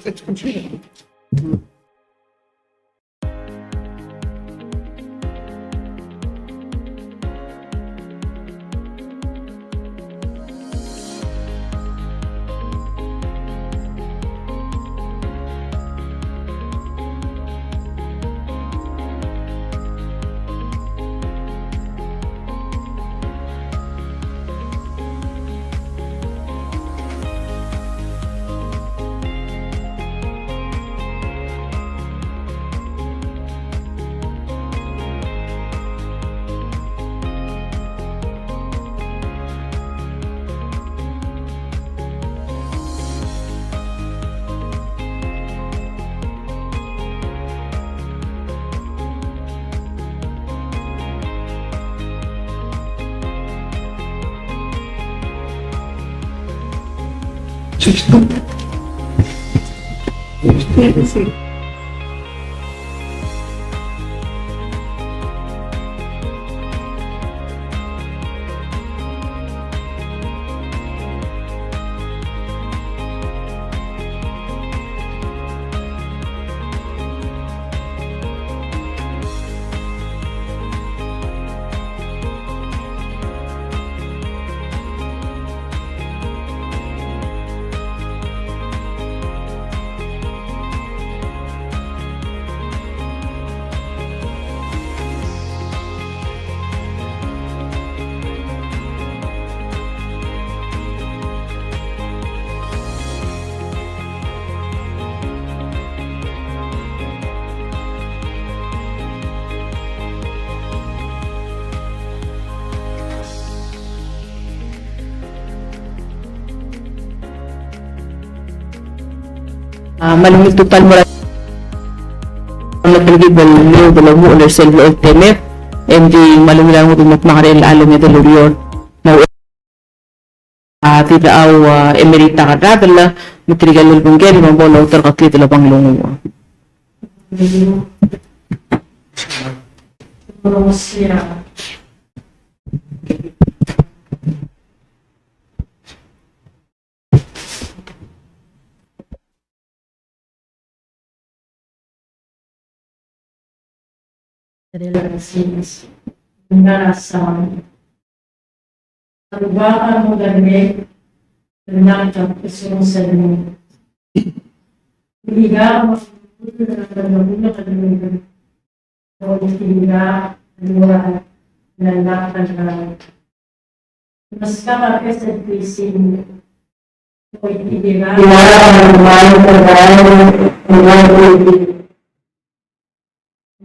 Let's continue. Malumit total mo lang nagpaligid value dalawa mo ulit sa loob temet and di malumit lang mo tumat makarel alom niya daluriyon na tidak aw emerita ka dadala matrigal lulbong gani mambolo utar kaklit ila pang lungo relações, enganação, trabalhar moderamente, terminar pessoa sendo ligar uma ligar na mas cada vez é difícil foi ligar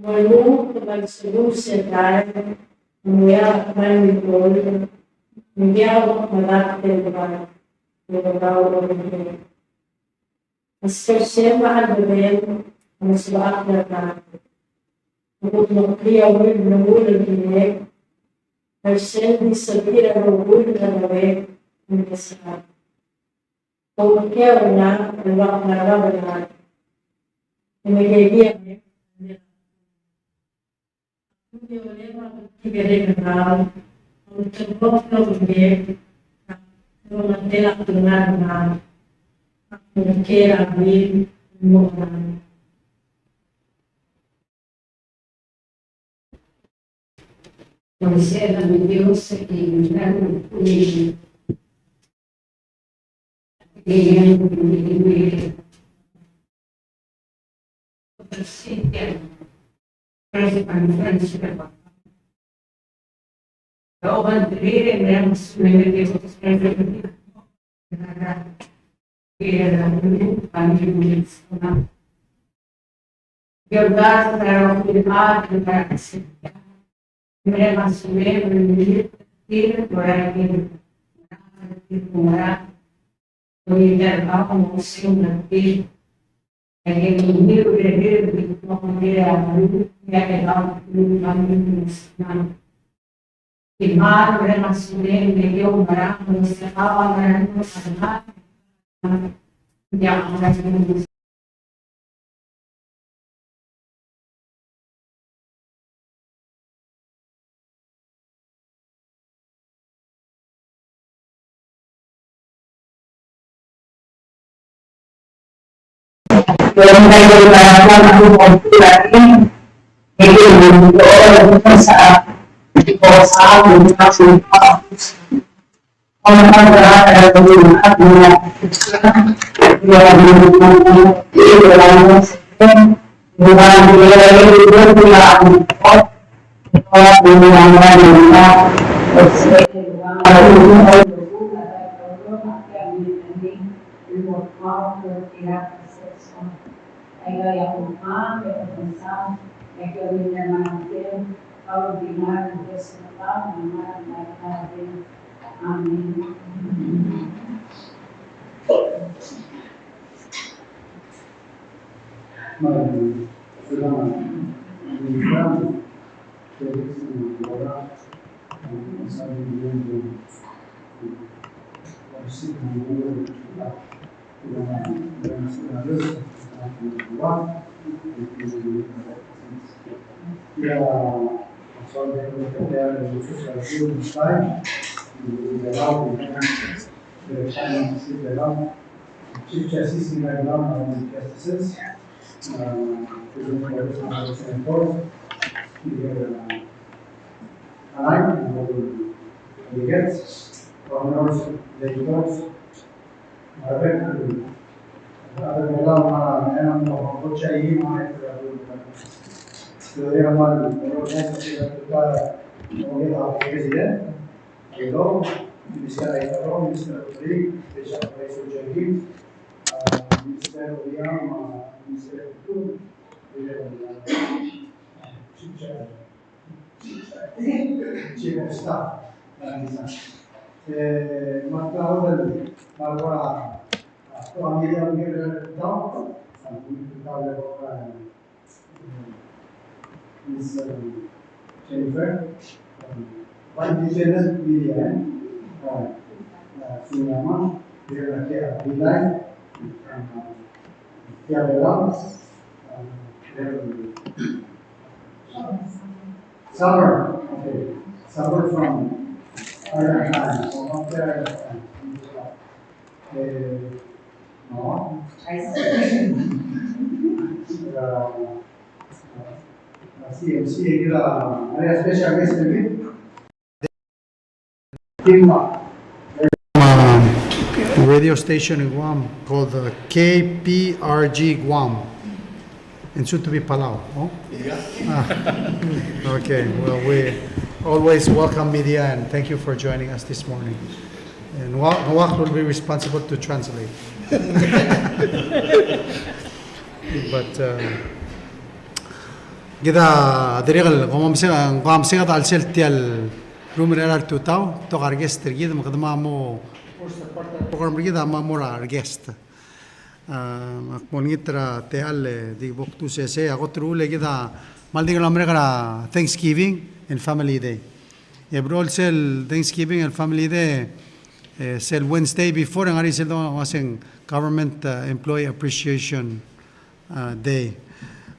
Malu kebangsaan sekarang mengira main di bawah mengira malah terbaik berbau orang Sesuai mahal berdaya masalah dalam untuk mengkriau bermula ini Hasil disebut bermula dalam mengesah Kemudian Allah menara benar menjadi Tiga-tiga untuk berpikir, mengelak dengan mengira abis mengenai. Considera Deus que não foi Verdade para o cuidado da cidade. Mereka sudah memiliki proyek mengincar apa musim nanti yang ini udah di kemudian yang dalam kami Imar mereka sudah menjadi barang mustafa mereka yang akan Pero may kailangan ako kontratin. Ito yung doon sa akin na sumpa. Ang mga at mga Amen. Chief Justice in the Justices, delegates, governors, legislators, Chief of Staff, Ms. Jennifer, Independent Media, Sinama, Bilal, Tiabela, Summer, okay, Summer from Ireland, from Ireland. No. CMC, area special guest radio station in Guam called the KPRG Guam, and soon to be Palau. Oh? Yeah. Okay. Well, we always welcome media and thank you for joining us this morning. And Nawak will be responsible to translate. But kita dirigal qamsiga dalsel tial rumeral tutau to argest gida makadama mo program gida mamora argest akmonitra teal di boktu se agotrule gida maldigal amrega Thanksgiving and Family Day. Ebrol sel Thanksgiving and Family Day sel Wednesday before ang ari sel wasing Government Employee Appreciation Day.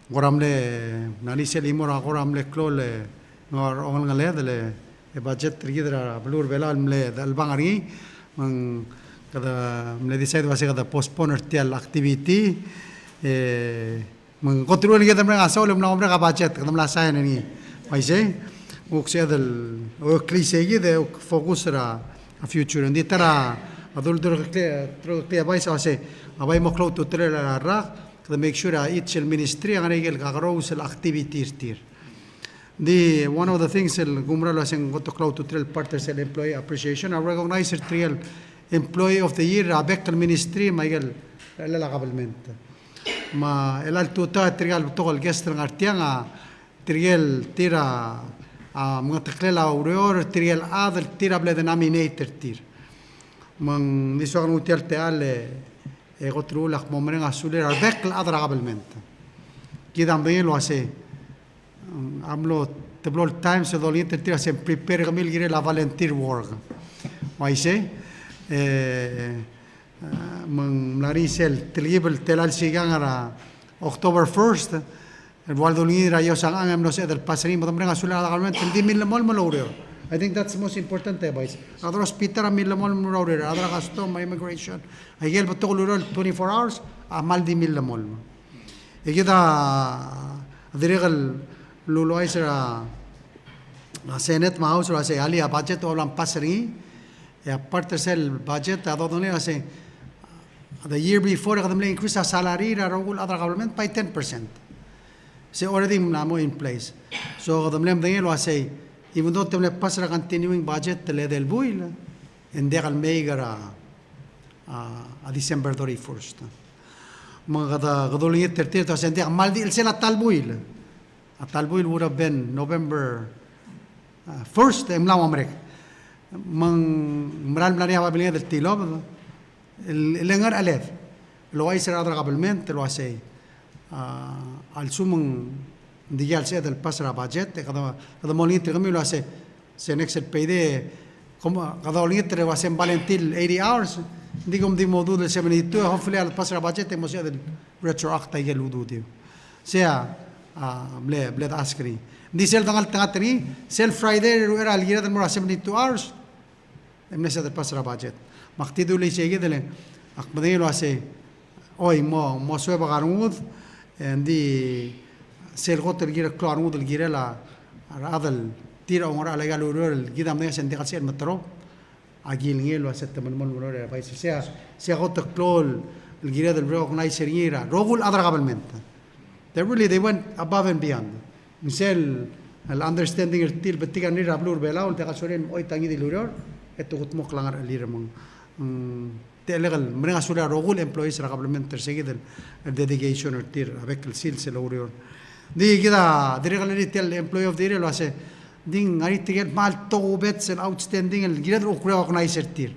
Goramle nanisel imora goramle klole ngor ongal ngale dele budget rigidra blur belal mle dalbangari mang kada mle decide wase kada postpone tial activity mang kotru ni kada mra asol mna omra ka budget kada mla sa ni paise ukse dal o klise de focus ra a future ndi tara adul dur kle paise wase abai moklo to tre la ra to make sure each ministry ang regel kagaro sel activities tir. The one of the things el gumra laseng goto cloud to trail partners el employee appreciation I recognize the trail employee of the year abek el ministry maigel la government ma el alto ta trial to el guest ng artianga trial tira mga taklela auror trial adel tira ble denominator tir mang niso ang utial teale قلتلو لك ممرين عسولير ذاك الأدرى قبل منت كده عم له عسى عملوا تبلو التايم سدولين ترتيح سين prepare قبل غير لا volunteer work وايسه من ملاريسل تلقيب التلال سيجان على أكتوبر 1st الوالدولين رايو سان أنا منوس إذا الباسرين ممرين عسولير على قبل منت تلدي من المول ملوريو I think that's the most important boys. Other hospital millamol murder, other custom immigration. I get but 24 hours, a maldi millamol. Ikita dirigal luluay sa Senate House or say ali a budget or passerii a part sel budget adonne say the year before kadamle increase a salary ra rogul other government by 10%. Say already namo in place. So kadamle dengelo say even though temle pasra continuing budget le del buil and they can make a December 31st. Mga kadulingit 30 to sente mal di sila talbuil. A talbuil would have been November 1st emlaw Amerik. Mang maral na niya pabiling del tilo. Ilangar alef. Lo ay sira other government lo say al sumang digal sa del pasra budget kada molingit kami lo say se next payday como kada molingit re was en valentil 80 hours. Hindi ko di modo del 72 hopefully al pasra budget mo siya del retroact ay galudo siya bled askri di sel tangal tangatri sel Friday era al gira del mo 72 hours emne siya del pasra budget maktido le siya del akbadin lo ase oy mo suwe bagarungud di sel goter gira klarungud del gira la adal tira ongora ala galuro el gidam ne sen dekal sen matro agil ngelo aset teman mon monore país sea goter klol el gira del recognizer gira rogul other government they went above and beyond misel el understanding el til betiga ni rablur bela ul dekal soren oy tangi di luror eto gut mok langar elir mong te legal mrenga sura rogul employees ra government terseguid el dedication or tir avec el sil se luror di kida directly tell employee of the year lo hace ding ari tiget mal to bets and outstanding el gira ro recognizer tir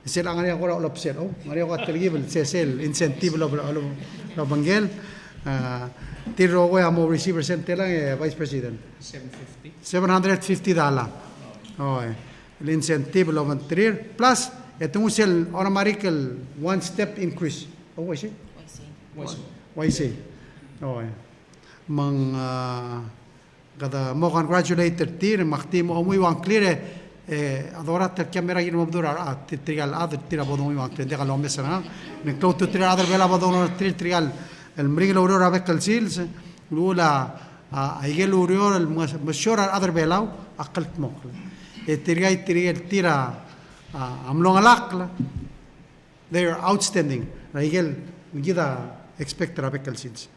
sel angari agora lo psel ngari agora tergibel sel incentive lo bangel tir ro go amo receiver center lang vice president $750 el incentive lo mantrir plus etong sel automatic one step increase why say mang kada mo congratulated tir makti mo muy wan clear adora ter camera gino mabdura trigal ad tira bodo muy wan clear de kalo mesana ne to tira adar bela bodo no trigal el mring lo aurora bekal sils lula aigel urior el mashura adar bela aqalt mo tira amlong alak they are outstanding aigel gida expect bekal sils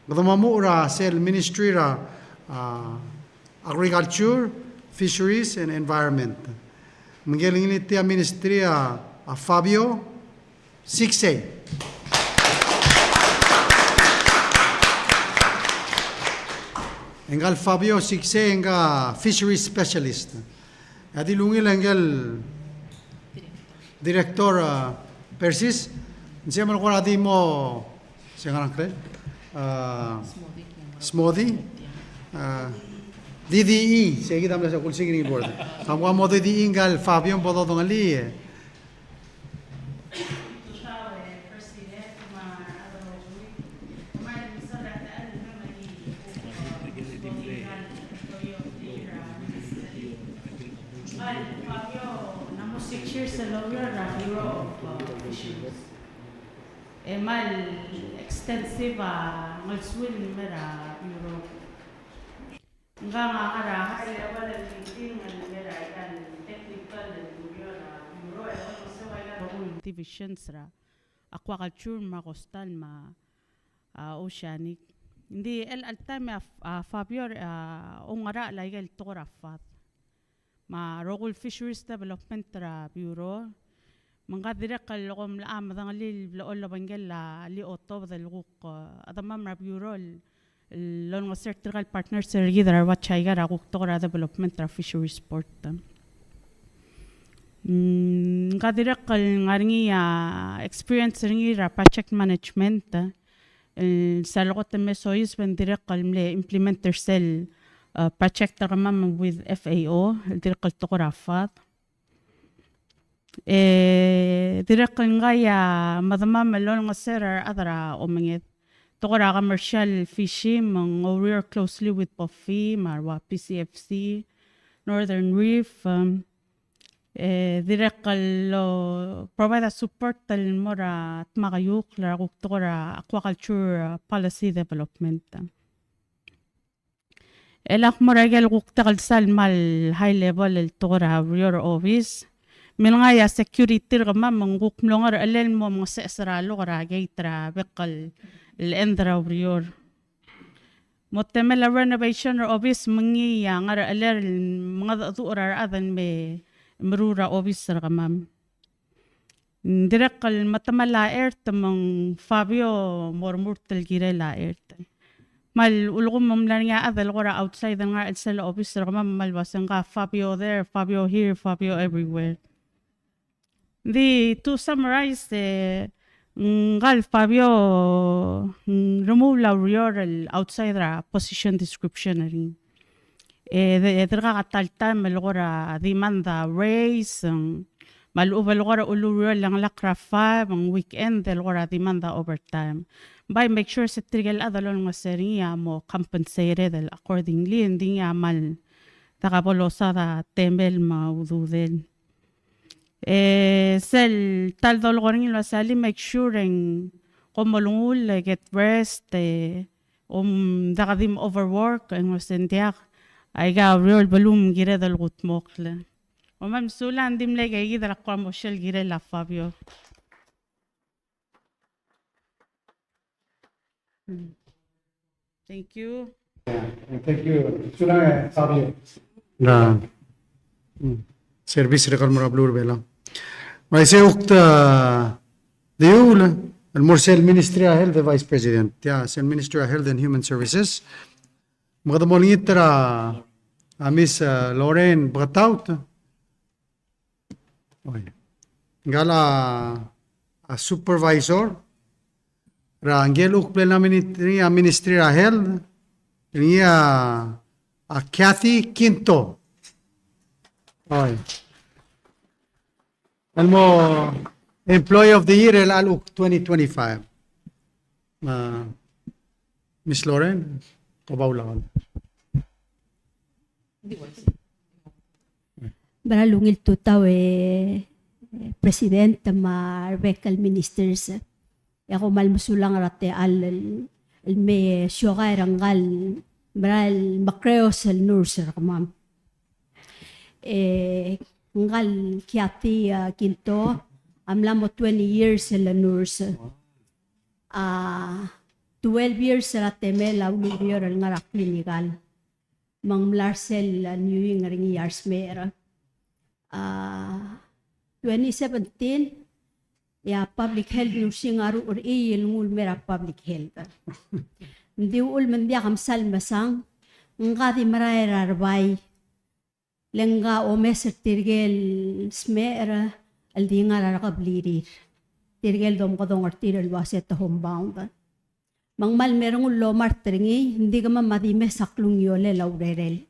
Gadamamura sel ministry ra agriculture, fisheries and environment. Manggaling ini tia ministry Fabio 6A. Engal Fabio 6A enga fisheries specialist. Adi lungil engel director Persis. Nsiyaman ko adi mo siya kre. Smoothie DDE seguida me sa kulsing ni board amwa mo DDE ngal Fabio bodo dong ali namo 6 years sa lawyer Bureau of Fisheries mal extensive ngal swil mera Bureau nga ara high level meeting ngal mera kan technical Bureau also wala role divisions ra aquaculture ma coastal ma oceanic hindi el time Fabio ongara legal torafat ma role fisheries development ra Bureau mga direkal lom la amadang li lo bangel la li otto del guk adamam ra bureau lon certical partners sergidar wa chaiga ra guk to development ra fishery sport mga direkal ngaringi experience ringi ra project management el salgot mesois ben direkal mle implementer cell project ramam with FAO el direkal to rafat direct ngaya madama melon ngaser adara omengit tokora commercial fishing we work closely with Puffy marwa PCFC Northern Reef direct lo provide support tal mora tmakayuk la guktora aquaculture policy development. Elak mora gel guktal sal mal high level el tora your office. Min nga ya security rama manguk mlongar alel mo mga sesralo kara gaitra bekal el-endra your. Motemel renovation office mangi ya ngar alel mga tuura adan me merura office rakamam. Direct kal matamala ert mang Fabio mormurtel gire la ert. Mal ulgum mamlan nga adal gora outside nga el office rakamam mal wasan ka Fabio there, Fabio here, Fabio everywhere. To summarize, ngal Fabio remove la real outside position description rin. Derga katalta malgora demanda raise maluba lgora uluro lang lakrafa mang weekend lgora demanda overtime. By make sure sa trigel adalon nga seriya mo compensated accordingly hindi nga mal takabolosa da tembel maududel. Sel tal dolgoring lo sali make sure como lungul get rest dagadim overwork ang sendiak ay ga real balum gire dal gutmokle o mam sulan dim le gay gidra kwamo shel gire la Fabio. Thank you. Thank you. Sulang Fabio. Na service rekal mura blur bela. Maise ukta deul المرسل Ministry of Health the Vice President. Yeah, Sel Ministry of Health and Human Services. Magdamolingit tara Miss Lauren Brataut. Gala a supervisor. Ra angel ukple na Ministry of Health. Niya a Kathy Quinto. Oy. Almo Employee of the Year el ALUC 2025. Miss Lauren, kabaw lang. Baralungil tutaw President ma Rebecca Ministers. Ako malmusulang rate al me syoga rangal maral makreos el nurse kamam. Ngal kiati Quinto amlamo 20 years la nurse. 12 years la temela ulubyor al ngara clinical. Mang Larsel New Ring years mera. 2017 ya public health nursing aru or il ngul mera public health. Ndi ul mendia kamsal masang ngati maraira arbay lenga o meser tirgel smera al di nga rarakablirir. Tirgel dom kadong artir al waset homebound. Mang mal merong ulo martringi, hindi ka mamadime saklong yole laurerel.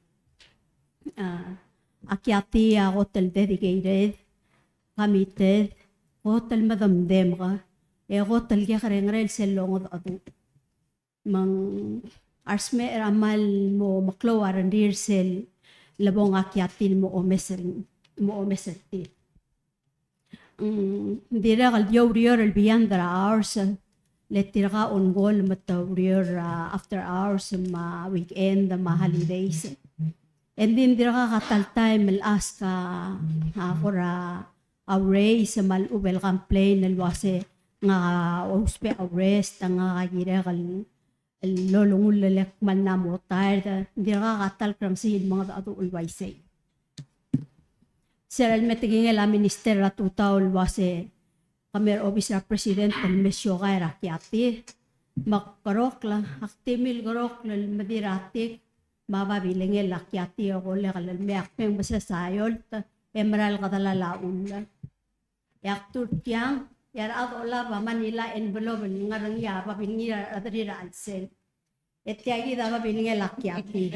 Akyati hotel dedicated, committed, hotel madamdem ka, hotel kaya karengrel selong adu. Mang arsme ramal mo maklawaran dirsel, labong akyatin mo omeserti. Hindi na kalyaw al beyond hours, letira ka on goal matawrier after hours, ma weekend, ma holidays. And then dira ka katal time alas ka akora awray sa malubel complain nalwase nga uspe arrest nga kagira kal lolongul lelek man na mo tired dira ka katal krang sin mga ato ulwaysay. Sir almetiging la minister la tutaw wase kamer officer president ng mesyo kay rakyati makparok la aktimil gorok la madiratik mababiling el lakyati ako le kalal meak peng masasayol emerald katalalaun la yak turtyang yar ato la ba Manila envelope ngarang ya pa pingira adrira alsel etyagi da ba biling el lakyati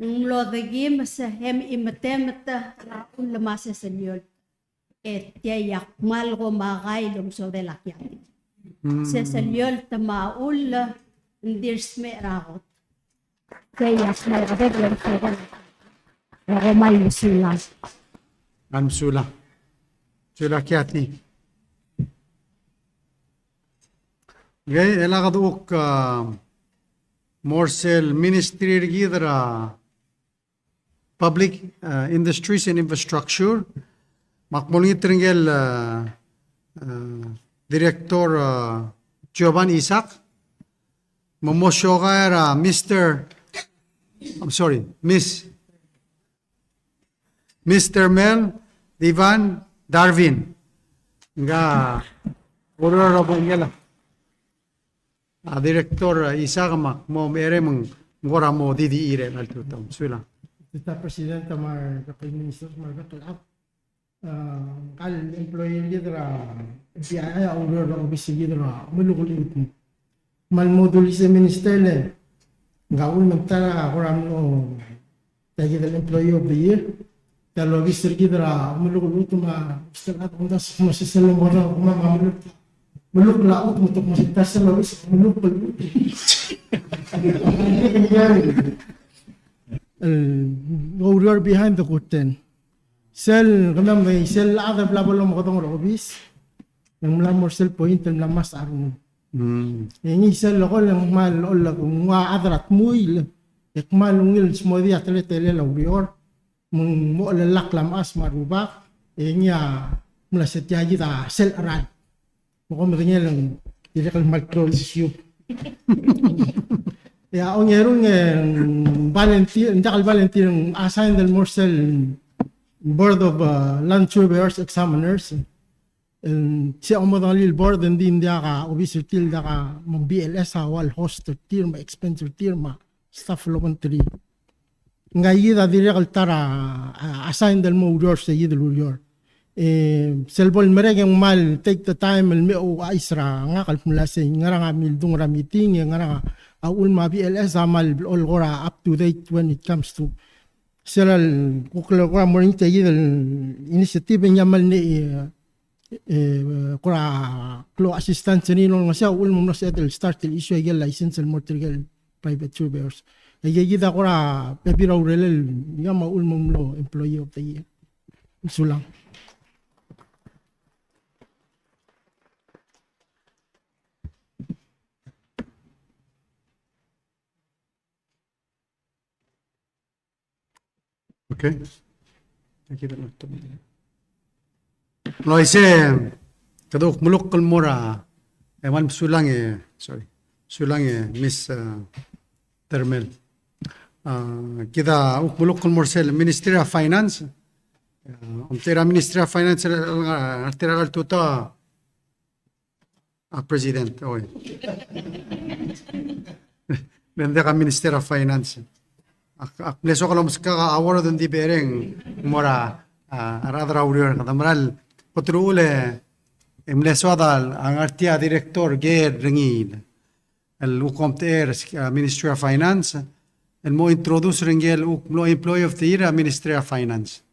nung lo de gim sa hem imatemata un lamasa senyol etyayak mal ko makay lumso de lakyati sa senyol tamaul ndirsme rakot kaya may kabeglan sa ako malusulan. An Sula. Sula Kiati. Okay, elakaduk Morsel Ministry Gidra Public Industries and Infrastructure. Makmonitringel Director Giovanni Isaac. Mamosyoga Mr. Mel Divan Darwin. Nga Urara Bangela. Director Isaac mo mere mong ngora mo didi ire al tutam. Sula. Mr. President, our Prime Minister, Margaret kal employee lidera biaya urur ng office lidera mulukul mal modul sa minister gaul magtara kuram no tagi del employee of the year talo officer lidera mulukul utuma istalat undas masiselo mora kuma muluk laut untuk masitas sa lawis mulukul urur behind the curtain. Sel kami may sel ada blablo mo katong robis ng lamor sel point ng lamas arun ini sel ko lang mal olla kung wa adrat muil ek malungil smo dia tele laurior mung mo lalak lamas marubak enya mula setyaji ta sel aran mo ko maganya lang direct micro issue ya ongerun Valentin dakal Valentin assign del morsel Board of Land Surveyors Examiners. Siya umadalil board hindi ka officer til ka mag BLS wal host firma expense firma staff lomentary. Ngayon dire kaltara assign del mo urior sa yidul urior. Selbol mereng mal take the time el o isra nga kalpulase nga nga mildung ra meeting nga nga aul ma BLS amal all gora up to date when it comes to Seral kukla morning tayo initiative niya mal ni kura klo assistance ni nung siya ulmo na settle start til issue ay license and motor private surveyors ay gida kura pepiraw relel niya maulmo lo employee of the year sulang. Okay. Nakita na ito. No, ise, kadok mulok kalmora, ewan sulang Miss Termel. Kita mulok kalmorsel, Ministry of Finance. Tira Ministry of Finance, tira kal tuta, President, oy. Bende ka Ministry of Finance. Akleso kalau muska award dan di bereng mora radra urior kadamral potrule emleso adal ang artia director ger rengil el ukomter Ministry of Finance el mo introduce rengel uklo employee of the year Ministry of Finance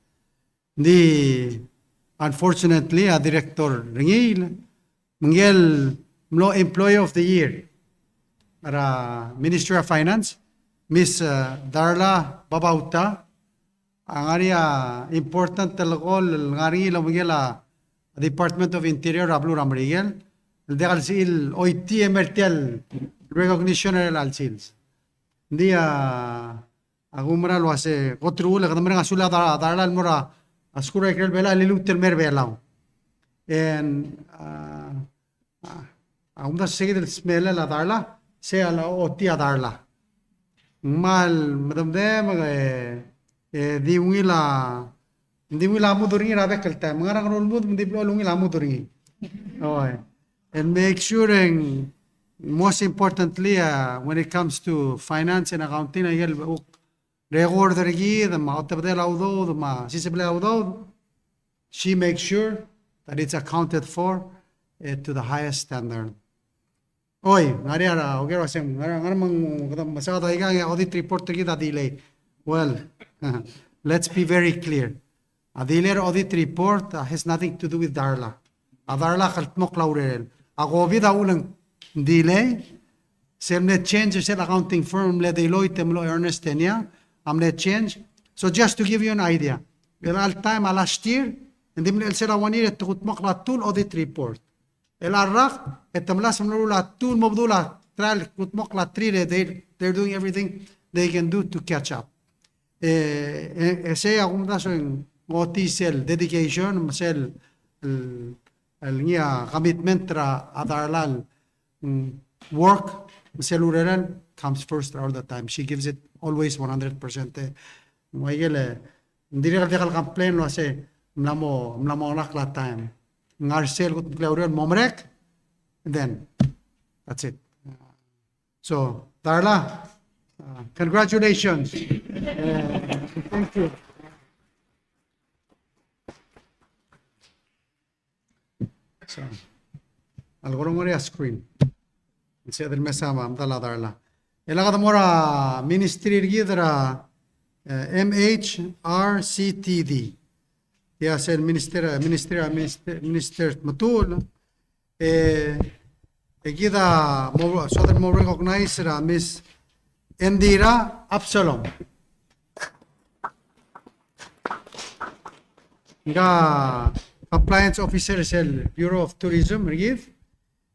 unfortunately a director rengil mengel mo employee of the year para Ministry of Finance Miss Darla Babauta, ang area important talakol, ang area lang Department of Interior, Ablo Ramrigel, el de Alcil, OIT MRTL, recognition el Alcils. Hindi, agumra lo hace, kotrula, kadamara nga sula Darla almora, askura ikrel bela, lilutel mer belaw. And, agumra sige del smela la Darla, sea la OT Darla. Mal madamdem di wila muduringi rabe kalta mangarang rolmud di blolungi la muduringi and make sure most importantly when it comes to finance and accounting ayel record dergi the matabdel awdo the ma sisable awdo she makes sure that it's accounted for to the highest standard. Oy, nariara, okay, wasem, ngaramang masakata igang audit report kita delay. Well, let's be very clear. A delay audit report has nothing to do with Darla. A Darla kaltmok laurel. Ako vida ulang delay. Semne change sel accounting firm le Deloitte mlo Ernest Young. Amne change. So just to give you an idea, al time last year, hindi mo sila 1 year tukut makla tool audit report. El arrak etamlas mnula tool mabdula trial kut makla 3 they're doing everything they can do to catch up. Saya kung taso yung otisel dedication masel el niya commitment tra adarlal work masel ureran comes first all the time. She gives it always 100%. Mayele hindi rin kal complain lo kasi mlamo nakla time. Ngarsel kut klauran momrek and then that's it. So Darla, congratulations. Thank you. So, algo mo screen. Instead del mesama amtala Darla. Elaga mora ministry gidra MHRCTD. Ya el minister matul. Gida so that more recognize Miss Indira Absalom. Nga compliance officer sa Bureau of Tourism rigid.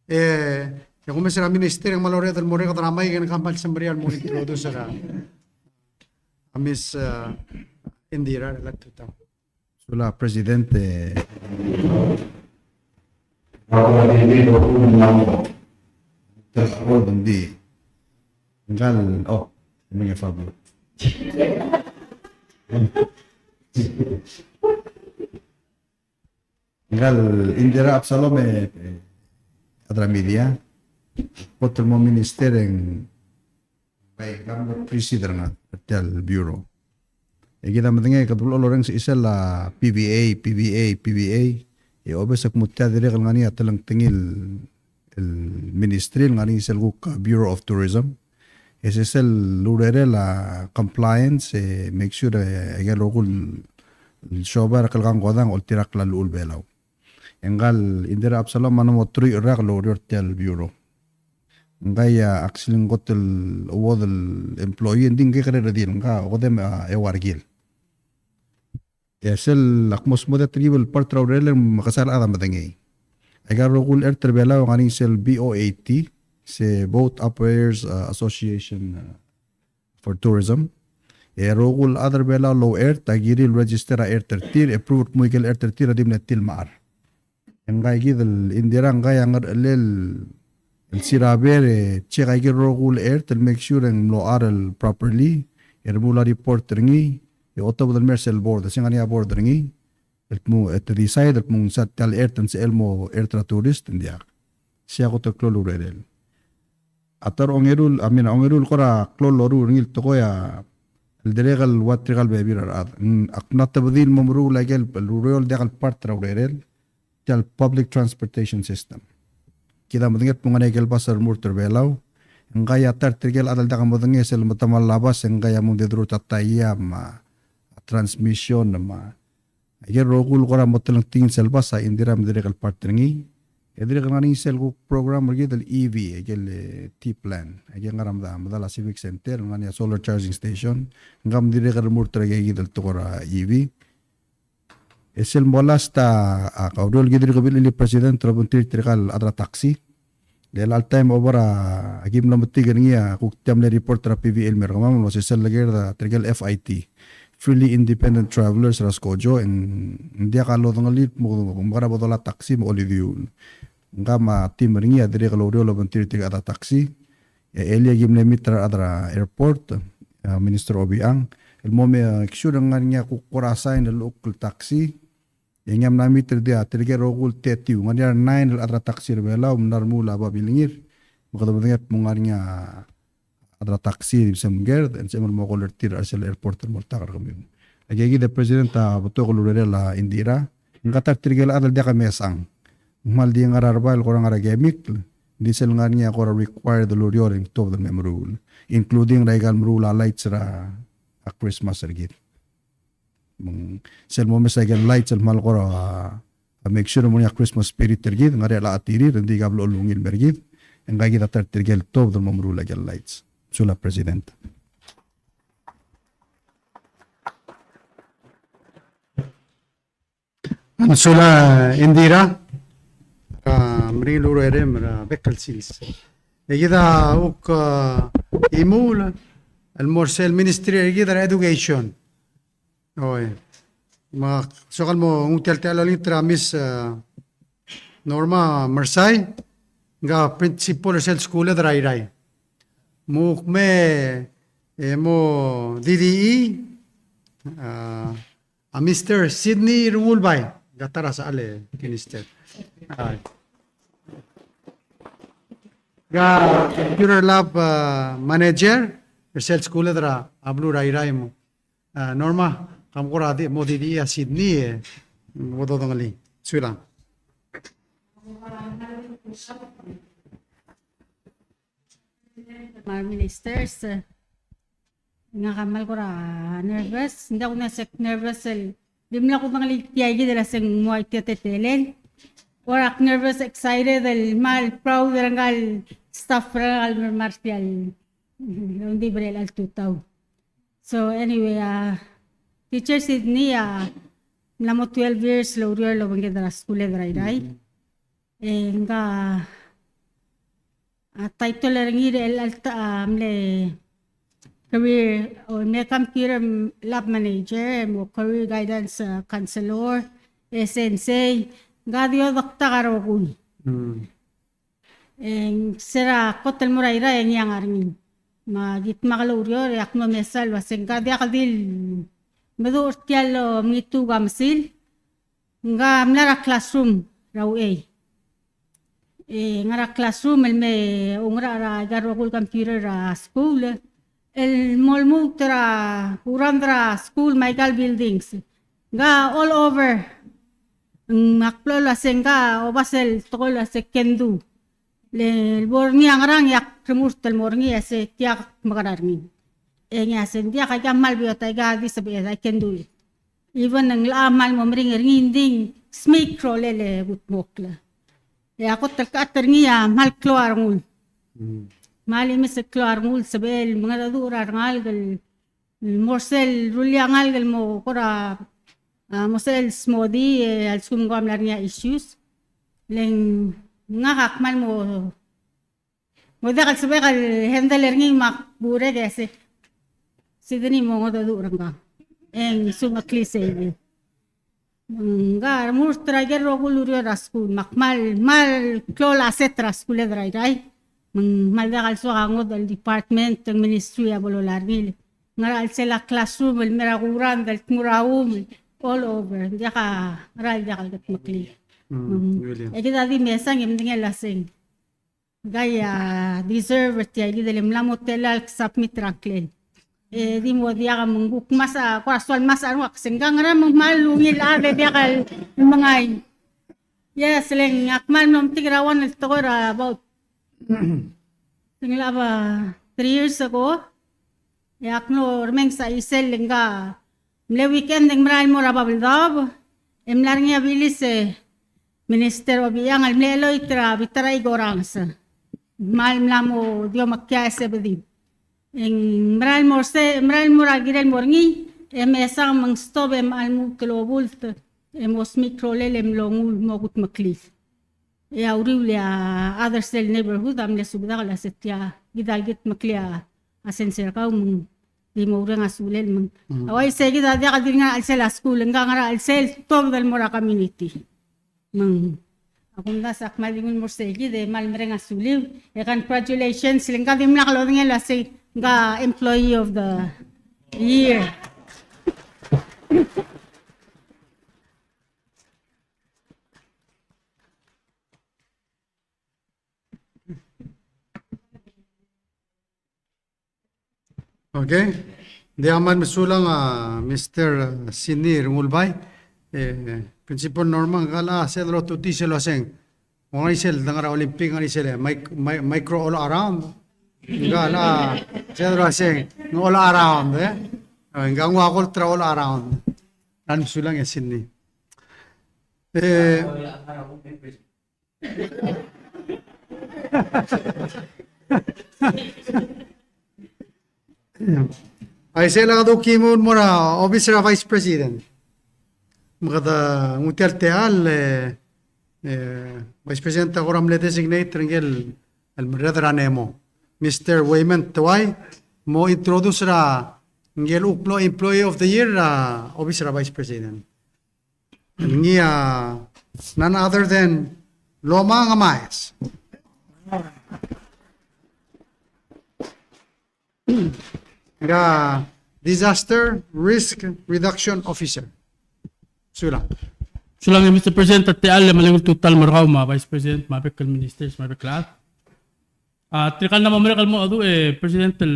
Kung may sila minister ang malore del more katramay kan kampal sa Marial mo introduce sa Miss Indira Latuta. Sula Presidente. Hindi. May favor. Indira Absalom adra media. Potro mo minister en by gamot presider nga del bureau. Kita mendengar katulad orang seisal la PBA. Obes ak mutia dire ngani atalang tingil el ministry ngani selguk Bureau of Tourism. Ese es el lurere la compliance make sure agar rogul shobar kalgang godang ultirak la lul belaw. Engal Indira Absalom manamo trui rak lurere tel bureau. Ngaya aksilin gotel award el employee nding kare radil nga odem ewargil. Esel akmos moda tribal part lurere makasal adam badangay. Agar rogul terbela ngani sel BOAT se Boat Operators Association for Tourism. Rogul other bela low air tagiril register air tertir approved muikel air tertir adim netil maar. Engay gidel Indira ngay angar lel el siraber check ay rogul air to make sure ang lo aral properly. Mula report ringi oto del mersel board singania board ringi el mo et decide el mong sat tal air tan se elmo air tra tourist india. Siya ko to klolurel. Atar ongerul kora kloloru ngil to koya el deregal watrigal bebirar ad aknat tabdil mamru lagel rurol degal part traurel tal public transportation system kida madinget punganegel basar murter belaw ngaya tar trigel adal daga madingesel matamal labas ngaya mung dedru tataya ma transmission ma ayer rogul kora motelang tingin selbasa indira deregal part ngi Edri ngani selgu program lagi del EV agel T-plan agel ngaram da madala civic center ngani solar charging station ngam dire kar murtra agel del tokora EV esel molasta akaudol gidri kabil ili president trabuntir trikal adra taxi del all time over agim lamuti gania kuktiam le report tra PVL mergamam no sel lagi da trikal FIT Freely Independent Travelers Raskojo and dia kalau tanggalit mo kumbara bodola taxi mo oliviul ngama tim ringi adire kalau dia labantir tiga ada taxi elia gimne mitra adra airport Minister Obiang el mome kisur ngania ku korasa in local taxi yang na mitra dia tiga rogul tetiu ngania 9 adra taxi bela narmula babilingir makadabangat mungarnya adra taxi semger dan semel mo kolertir arsel airport mortakar kami agegi de presidenta boto kolurere la Indira ngatar tirgel adal dia kamesang mal dia ngararbal korang aragemik disel ngania kora require the lurioring to the mem rule including regal rule lights ra a Christmas ergit sel mo mesagel lights al mal kora make sure mo ya Christmas spirit ergit ngare la atiri rendi gablo lungil bergit engagi datar tirgel to the mem rule agel lights Sula President. Ansula Indira. Mringluro erem vekkal sils. Egida uk imul المرسل ministry egida education. Oy. Ma sokal mo ngutel telo litra miss Norma Marsay nga principal sel school drai rai. Muk me mo DDE a Mr. Sydney Rumulbay gatara sa ale kinister. Ay. Ga computer lab manager research school dra ablu rai rai mo. Norma kam ko radi mo DDE a Sydney wodo dangali. Sulang. Mga ministers, nga kamal ko ra nervous, hindi ako nervous, di mo na ako mga ligtiyagi dala sa mga itiyatetelen. Or ako nervous, excited, mal, proud, rangal, staff, rangal, martial, hindi ba nila tutaw. So anyway, teacher Sydney, namo 12 years, laurier, lawang kita school, right? Nga, title lang el alta career or may computer lab manager mo career guidance counselor sensei gadio dokta karokul sera kotel muraira yang armin magit makaluryo yak no mesal waseng gadia kadil medo urtialo mitu gamsil nga mlara classroom raw ngara classroom me ungra ra garokul computer school el molmu tra urandra school Michael buildings ga all over maklo la senga obasel tokol la sekendu le borni angrang yak remustel morni ese tiak magararmi enya sendia ka gamal biota ga di sabi I can do it even ang lamal mo mring nginding smik krolele butmokla ya ako terniya mal keluar mul mali mis keluar mul sebel mga dadura ngal gal morsel rulia ngal gal mo kora morsel smodi al sumgam larnya issues leng ngakak mal mo dakal sebel kal handler ngi mak bure dese sidini mo dadura nga eng sumakli sebe Nga, mustra gerro kulurio raskul makmal mal klola setra skule drai mal dakal so angod al department ng ministry abololarnil nga al sela classroom el merakuran dal muraum all over dia ka ral dakal gat makli kita di mesa ngem dingel lasing gaya deserve ti ali del mlamot telal submit raklen di mo dia ka mungguk masa kwaswal masa ano senggang ra malungil ade dia kal mga yes leng akmal nom tigrawan el tokora about tingla ba 3 years ago yakno remeng sa isel lenga mle weekend ng maral mo rababaldab emlar niya bilis minister obiyang al mlelo itra bitray gorangs mal mlamo dio makyase bedi en maral moral girel morngi esang mang stop almu klobult mos mikrolel longul mogut maklif ya uriwlia other cell neighborhood amle subda kala setya gidalgit maklia asenser ka di mo ura nga sulel mang away segi dadi kadir nga alsel school nga nga alsel top dal mora community mang akong nasak malingon mo segi de malmere nga suliw congratulations lingka dim na kalod nga lasay nga employee of the year. Okay. Di aman masulang Mr. Sinir Mulbay. Principal Norma kala sedro tuti selo aseng. Mga isel dangar Olympic nga isel micro all around. Gala sedro aseng all around hanggang wakol tra all around. Nan masulang ya Sydney. Ay sila do kimon mo na officer vice president. magada ngutel teal Vice President Agoram le designate ringel al Redranemo. Mr. Wayman Tawai mo introduce ra ngel uplo employee of the year office ra Vice President. Ngi none other than Loma Ngamayas. Nga Disaster Risk Reduction Officer. Sula. Sulang Mr. President at tial maling total markaw ma Vice President mapikal ministers mapiklat. Trikal na mamulikal mo adu presidential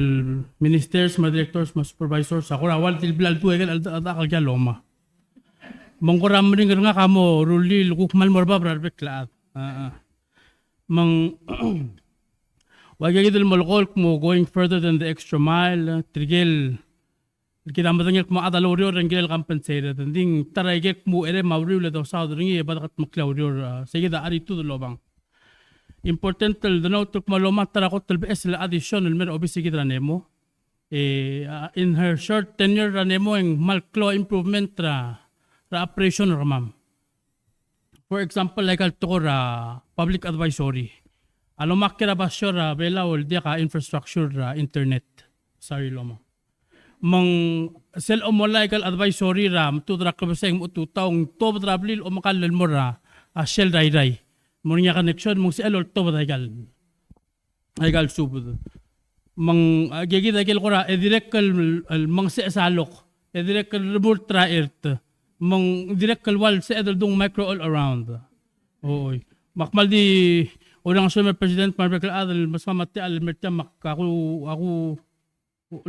ministers ma directors ma supervisors ako rawal tilbilal tu egal alda kalja loma. Mangkoram ring nga kamo ruli lukmal morba brar piklat. Mang wagagidil malkol mo going further than the extra mile trigel kita matangil mo adalorio rengel compensated ding tarayek mo ere mawriw la daw sa ringi badakat maklawrior sige da ari tu lobang important tel dano tuk maloma tarakot tel bes la additional mer obisi kita nemo in her short tenure ranemo ang malklo improvement ra operation ramam. For example like al tukora public advisory alomak kira basyo bela ol dia ka infrastructure internet sorry loma mang sel o molegal advisory ram tu tra kabaseng utu taong to trablil o makalal mo ra shell ray mo niya connection mong si elol to badaigal aigal subud mang gigi dagil ko ra direct mang si salok direct remote tra earth mang direct wal si edol dong micro all around oy makmal di unang summer president marbekal adal mas mamati al merta ako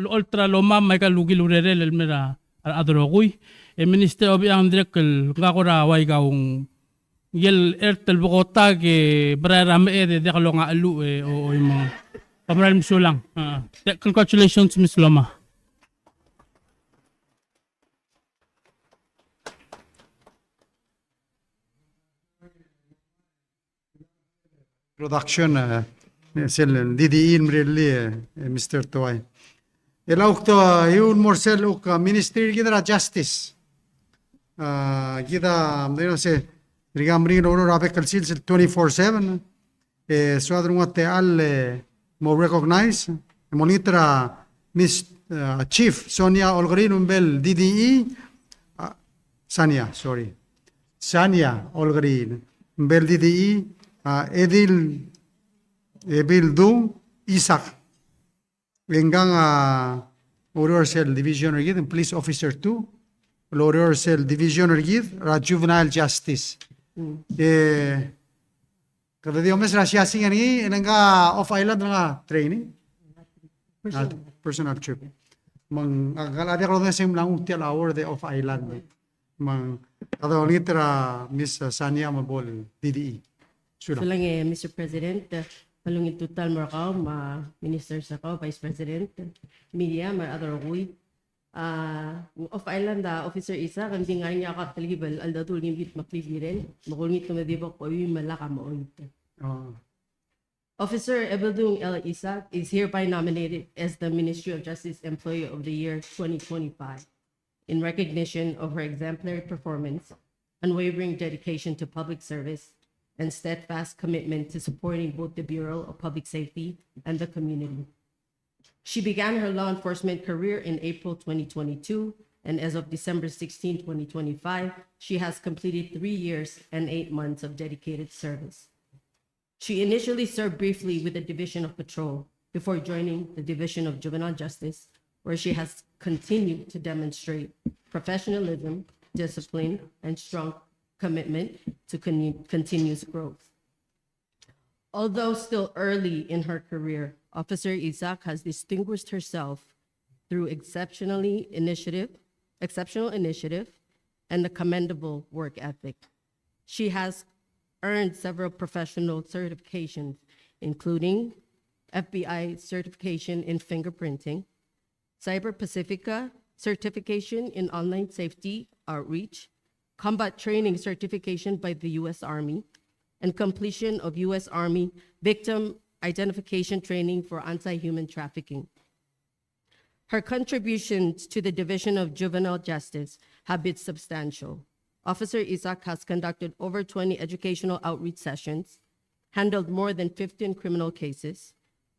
ultra loma may kalugi lurere lelmera adrogoy minister obi ang direkal ngakora way gaung yel ertel bukota ke brarame de kalonga alu o mga pamaral misulang congratulations Miss Loma. Production sel DDE mreli Mr. Toy. Elauk to yun morsel uk ministry gidra justice. Gida mdeno se rigamri no rabe kalsil 24/7. Suadrun te al mo recognize monitora Miss Chief Sonia Olgarin umbel DDE Sania Olgarin umbel DDE Edil Du Isaac Wengang Order Cell Division Rigid and Police Officer 2 Order Cell Division Rigid Juvenile Justice kada di omes rasya sing ani nga off island nga training personal trip mang agaladi ko na sim lang utial hour de off island mang kada litra Miss Sania Mabol DDE So lang Mr. President, malungit total marakaw, ministers ako, Vice President, media, other way. Off-island Officer Isa, kandi nga niya katalibal, aldatul ngimbit maklibiren, makulungit na madibak ko yung malaka maunit. Officer Ebedung L. Isa is hereby nominated as the Ministry of Justice Employee of the Year 2025 in recognition of her exemplary performance, unwavering dedication to public service, and steadfast commitment to supporting both the Bureau of Public Safety and the community. She began her law enforcement career in April 2022, and as of December 16, 2025, she has completed 3 years and 8 months of dedicated service. She initially served briefly with the Division of Patrol before joining the Division of Juvenile Justice, where she has continued to demonstrate professionalism, discipline, and strong commitment to continuous growth. Although still early in her career, Officer Isaac has distinguished herself through exceptional initiative and a commendable work ethic. She has earned several professional certifications, including FBI certification in fingerprinting, Cyber Pacifica certification in online safety outreach, combat training certification by the U.S. Army, and completion of U.S. Army victim identification training for anti-human trafficking. Her contributions to the Division of Juvenile Justice have been substantial. Officer Isaac has conducted over 20 educational outreach sessions, handled more than 15 criminal cases,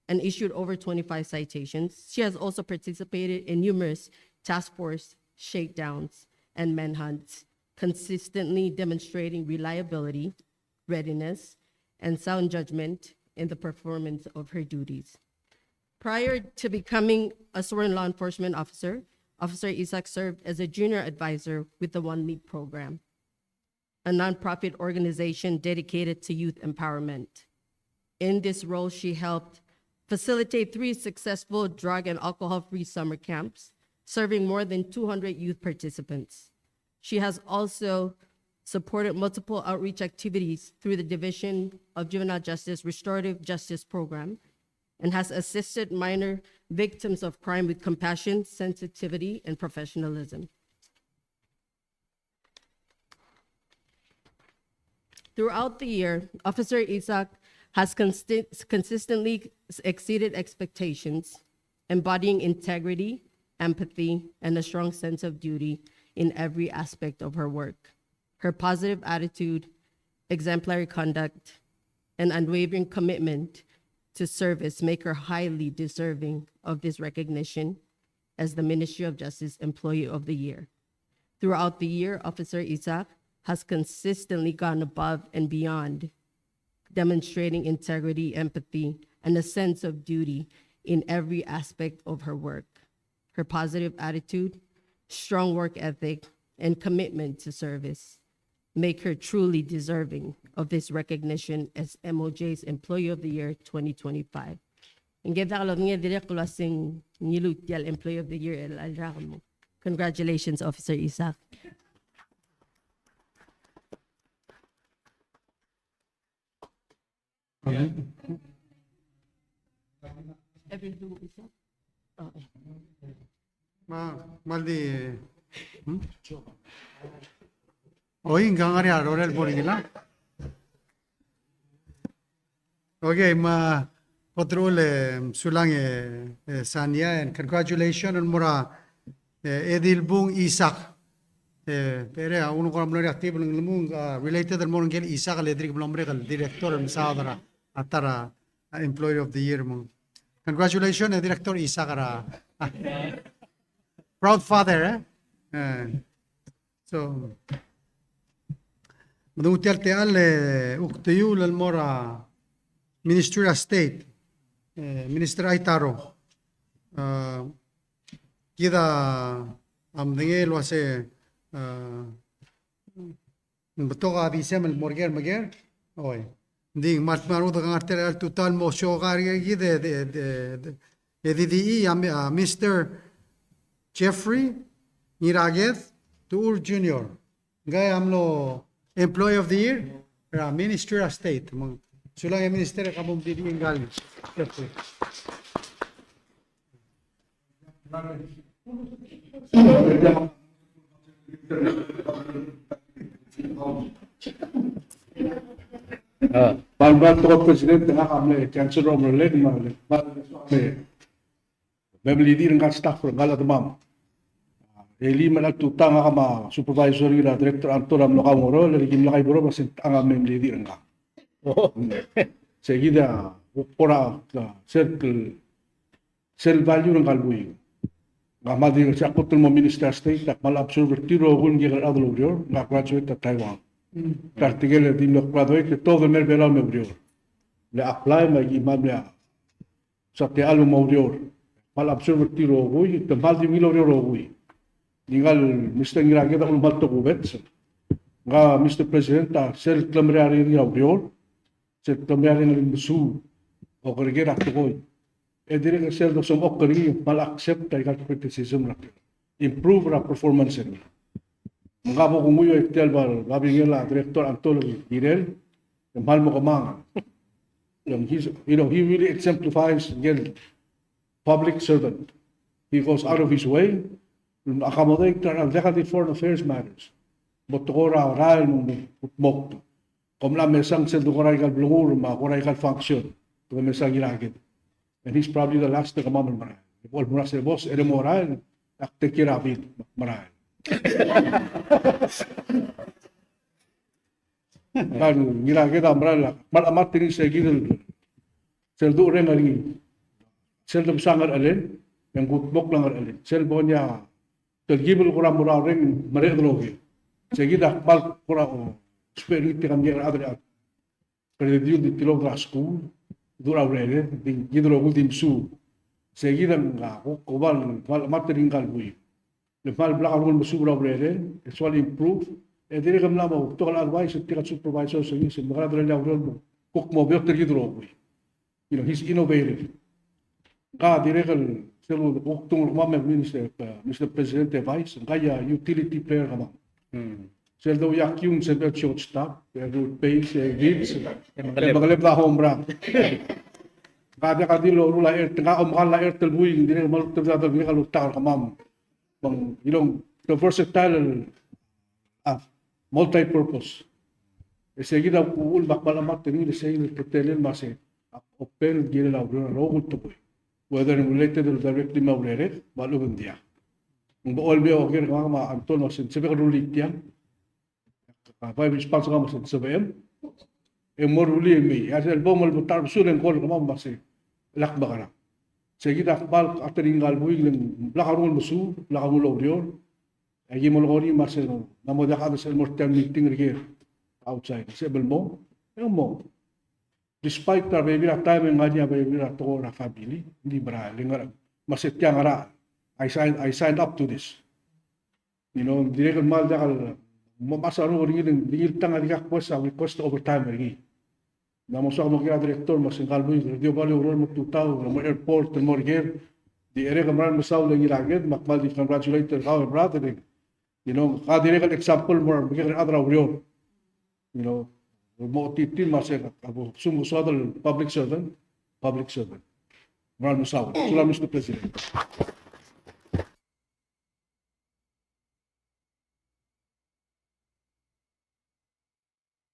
and issued over 25 citations. She has also participated in numerous task force shakedowns and manhunts, consistently demonstrating reliability, readiness, and sound judgment in the performance of her duties. Prior to becoming a sworn law enforcement officer, Officer Isaac served as a junior advisor with the One Leap program, a nonprofit organization dedicated to youth empowerment. In this role, she helped facilitate 3 successful drug and alcohol-free summer camps, serving more than 200 youth participants. She has also supported multiple outreach activities through the Division of Juvenile Justice Restorative Justice Program, and has assisted minor victims of crime with compassion, sensitivity, and professionalism. Throughout the year, Officer Isaac has consistently exceeded expectations, embodying integrity, empathy, and a strong sense of duty in every aspect of her work. Her positive attitude, exemplary conduct, and unwavering commitment to service make her highly deserving of this recognition as the Ministry of Justice Employee of the Year. Throughout the year, Officer Isaac has consistently gone above and beyond, demonstrating integrity, empathy, and a sense of duty in every aspect of her work. Her positive attitude, strong work ethic, and commitment to service make her truly deserving of this recognition as MOJ's Employee of the Year 2025. Employee of the Year. Congratulations, Officer Isaac. Maldi. Oing gangari arorel borigila. Okay, ma patrol sulang Sanya, and congratulations on mura Edil Bung Isaac. Pere uno ko amlo active ng lumung related al mo ngel Isaac electric blombre kal director ng Saudara atara Employee of the Year mo. Congratulations, Director Isaac ara. Proud father, so Madungutial te alle uktayu lal mora Ministry of State, Minister Aitaro. Kita amdengel wase betoka abisem el morger mager. Oy. Ding mat marudo kang arterial total mo shogari de DDE Mr. Jeffrey Niraget Tour Jr. Gaya amlo Employee of the Year, Ministry of State. Sulang yung Minister ka mong DDE galing. Palbato ko Presidente nga kami, Chancellor Merlin, Beverly Dir nga staff for Galatmam. Eli malagtuta nga kama supervisory na director Antolam no kamoro, lalagim lakay buro basin ang Beverly Dir nga. Seguida pora circle value ng kalbuy. Nga madi sa kutul mo Minister State tak mal observer tiro gun gigal adlo nga graduate at Taiwan. Cartigel di lo graduate todo el verano me abrió. Le apply may imamya sa te alu mo abrió. Mal observer tiro gun te mal di milo abrió gun. Ningal Mr. Ngirage da ulmal to kubet. Nga Mr. President ta sel klamreari ni abrió. Sel klamreari ng musu o korigera to koy. E dire nga sel do som okari mal accept ta criticism na. Improve ra performance ni. Mga mo kumuyo itel bal babingela director Antolo Girel mahal mo kamang he really exemplifies again public servant. He goes out of his way to accommodate our executive foreign affairs matters. Botokora oral mok kom la mesang sel do koray kal blungur ma koray kal function to mesang giragid. And he's probably the last to come on maray. Bol mura se boss ere moral ak tekirapid maray. Kan ngira kita merala mal amat ini segidel sel du ren ari sel dum sangar alen yang gut bok langar alen sel bonya tergibul kura mura ren mere drogi segida bal kura spirit kan dia adre perdiu di tilo grasku dura rene din gidro gul dim su seguida nga ko bal amat ringal bui le mal bla gul musu bra rene swal improve e dire kam la mo to la advice tira supervisor so yin magara dre la urol kok mo be tergidro bui you know he's innovative ka dire kal selo uktung ma minister Mr. President vice kaya utility player kama sel do yak yung se be shortstop be root base leads magaleb la home run kada kadilo rula tengah la tel buing dire mal tebda dal ni kalu tar kamam bang you the versatile multi-purpose seguida ul bakbal amat ni le sei le telen mase open gile la ro to whether related or directly mawrere balu bendia ngo olbe o ger ma antono sen sebe rulitia pa response kama sen sebem e moruli mi asel bomol butar sulen kol kama mase lak bakara seguida bal ateringal buing lakarul musu lakarul orior ay molgori marcelo namo dejado ser mortal meeting here outside sebel mo mo despite that baby at time ngaji baby at to na family libra lingar maset yang ara I signed up to this you know direct mal dakal masaro ring dingil tanga dikak puesa request overtime ringi namo sa mo kira director masingal mo dio bali urol mo tutao mo airport mo riger di ere kamran masaw lang ilaged makmal di congratulate our brother you know ka direct example more bigyan adra uryo you know mo titil masela abo sumo sodal public servant maran masaw sula Mr. President.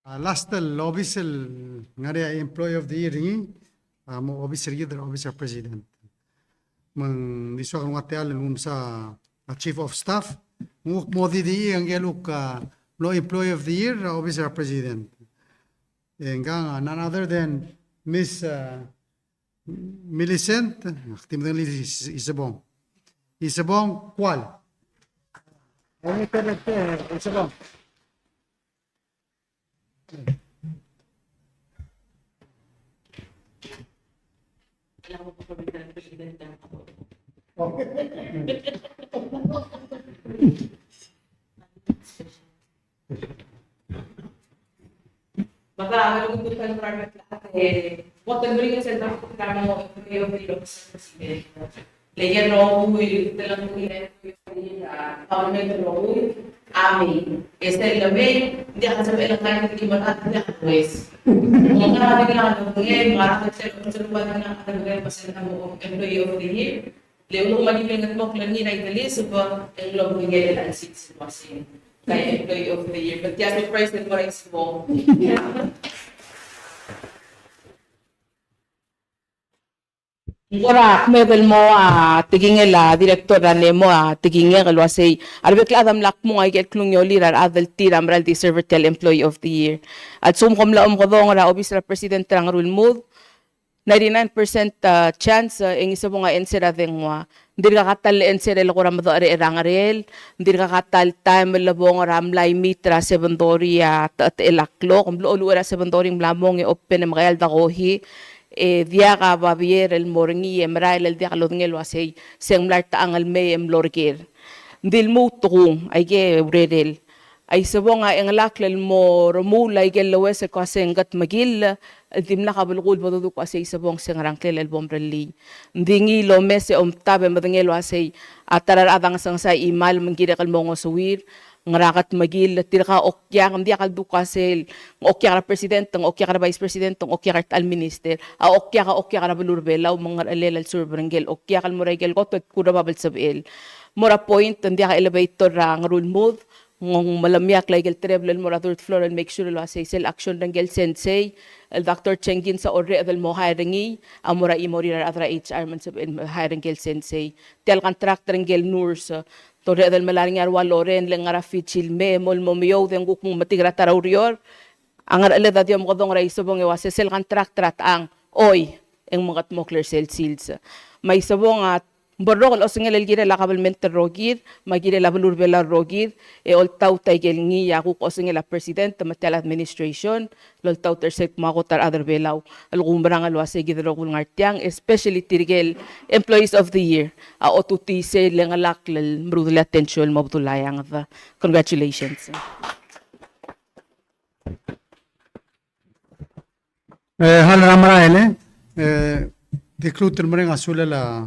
Last official ngare employee of the year ni mo officer gidra officer president mang diso kan watel sa chief of staff nguk modi di ang geluk lo employee of the year officer president engang none other than Miss Millicent tim dan Isabong kwal ini karakter Isabong. Maka menunjukkan private waktu berikan sentra karena mau beliau presiden. Leger rohui dalam kuliah parliament rohui ami estelame dia akan sampai langkah di mana dia wes. Maka ada yang ngomongnya marah kecil banyak ada yang pasal kamu employee of the year. Leo mali dengan mo klani na itali suba ang log ngel ang situasi. Kaya employee of the year. But yes, the president was small. Ora medel mo tigingel director ne mo tigingel wasay arbek la adam lak mo ay get klung yoli rar adel tiram ral di servitel employee of the year at sum kom la kodong ra officer president rang rule move 99% chance ang isa mo nga ensera dengwa ndir ka katal ensera el koram do are rangarel ndir ka katal time labong ram lay mitra sebondori at elaklo kom lo ora sebondori mlamong e open mgal da kohi dia ka babier el moringi emrail el dia kalod ngel wasay senglar ta angal me em lorger ndil mo tukung ay ge redel ay sabong nga ang laklel mo romula ay gel lawes ko sengat magil dimna ka bulgul bodo ko asay sabong sengrang kel el bombreli ndingi lo mese tabe madangel wasay atarar adang sang sa imal manggira kal mongo suwir ngarakat magil tirka okya ngam dia kaldu kasel okya ka president ng okya ka vice president ng okya ka minister okya ka bulurbela mga alelal surbrangel okya kal moragel ko tot kuda babal sabel mora point ndia ka elevator ang rule move ngong malamyak like el treble mora third floor and make sure lo say sel action rangel sensei el Dr. Chengin sa orre del mo hiringi amora imori ra atra HR man sa hiring gel sensei tel contract rangel nurse Tore del malaring arwa loren lengara fichil me mol momio den gukung matigra taraurior. Angar ele dadio mo dong rai sobong ewa sesel kan trak ang oy eng mga mokler sel sils. May sobong at borrok o singel el gire la kabelmente rogid, magire la bulur bela rogid, e ol tau taigel ngi ya kuk o singel la president matel administration, lol tau tersek makotar other belaw. Al gumbrang al wase gidro kul ngartiang, especially tirgel employees of the year. A otuti se lengalak lel mrudle attention mabtulayang. Congratulations. Hal ramara ele dekluter mereng asule la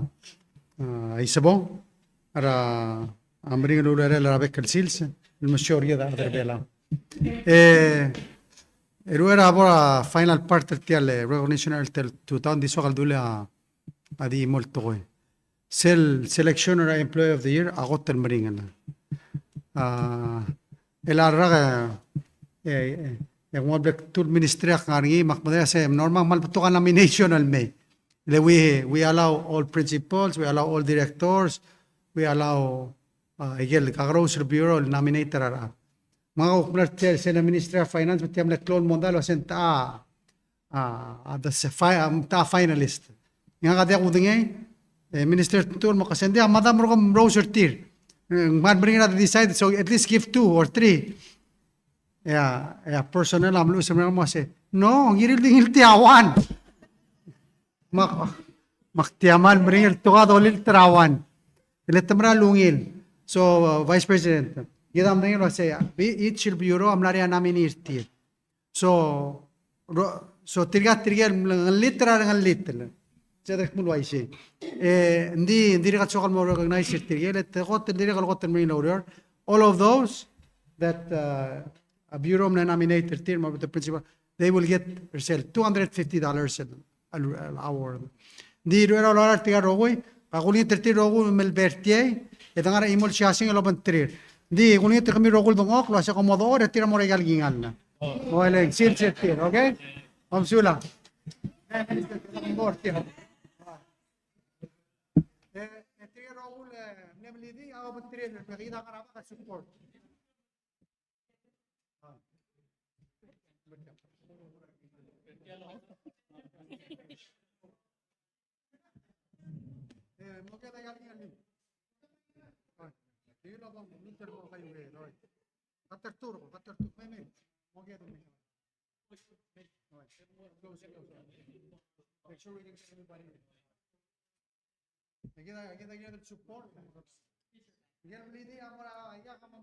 isabo ara amring lulere la bekel sils el mayoría da bela era abora final part tial recognition tel 2000 sogal dule adi molto selection or employee of the year agot el mering el arraga yang mo black tool ministry ngarngi makmada se normal mal putukan nomination al may we allow all principals, we allow all directors, we allow igel kagrocer bureau nominator ara mga ukmlar se ministry of finance matiam la clone mondal wasen ta the finalist nga kada udingay minister tool mo kasendi madam rom browser tier man bring it decide so at least give 2 or 3. Personnel am lu semua mo se no ngiril dingil tiawan maktiaman bringil tuga dolil trawan iletamra lungil so vice president yadam dingil se each bureau am laria nominate so tirga literal ngal little sedek mul waise ndi gat sokal mo recognize tirgel te got diri gal got min all of those that a bureau nominated team of the principal, they will get $250 an hour. Di ruero la artiga rogui, aguli terti rogu mel bertie, e tangara imol chasing el open trir. Di guni te kami rogul dongok, lo asa komodore tira mo regal gingan. O ele sil tir, okay? Om sula. Tira rogul nemlidi a open trir, pegida karaba support. Make sure we can get everybody in. Get the support. Get the idea amara ya kama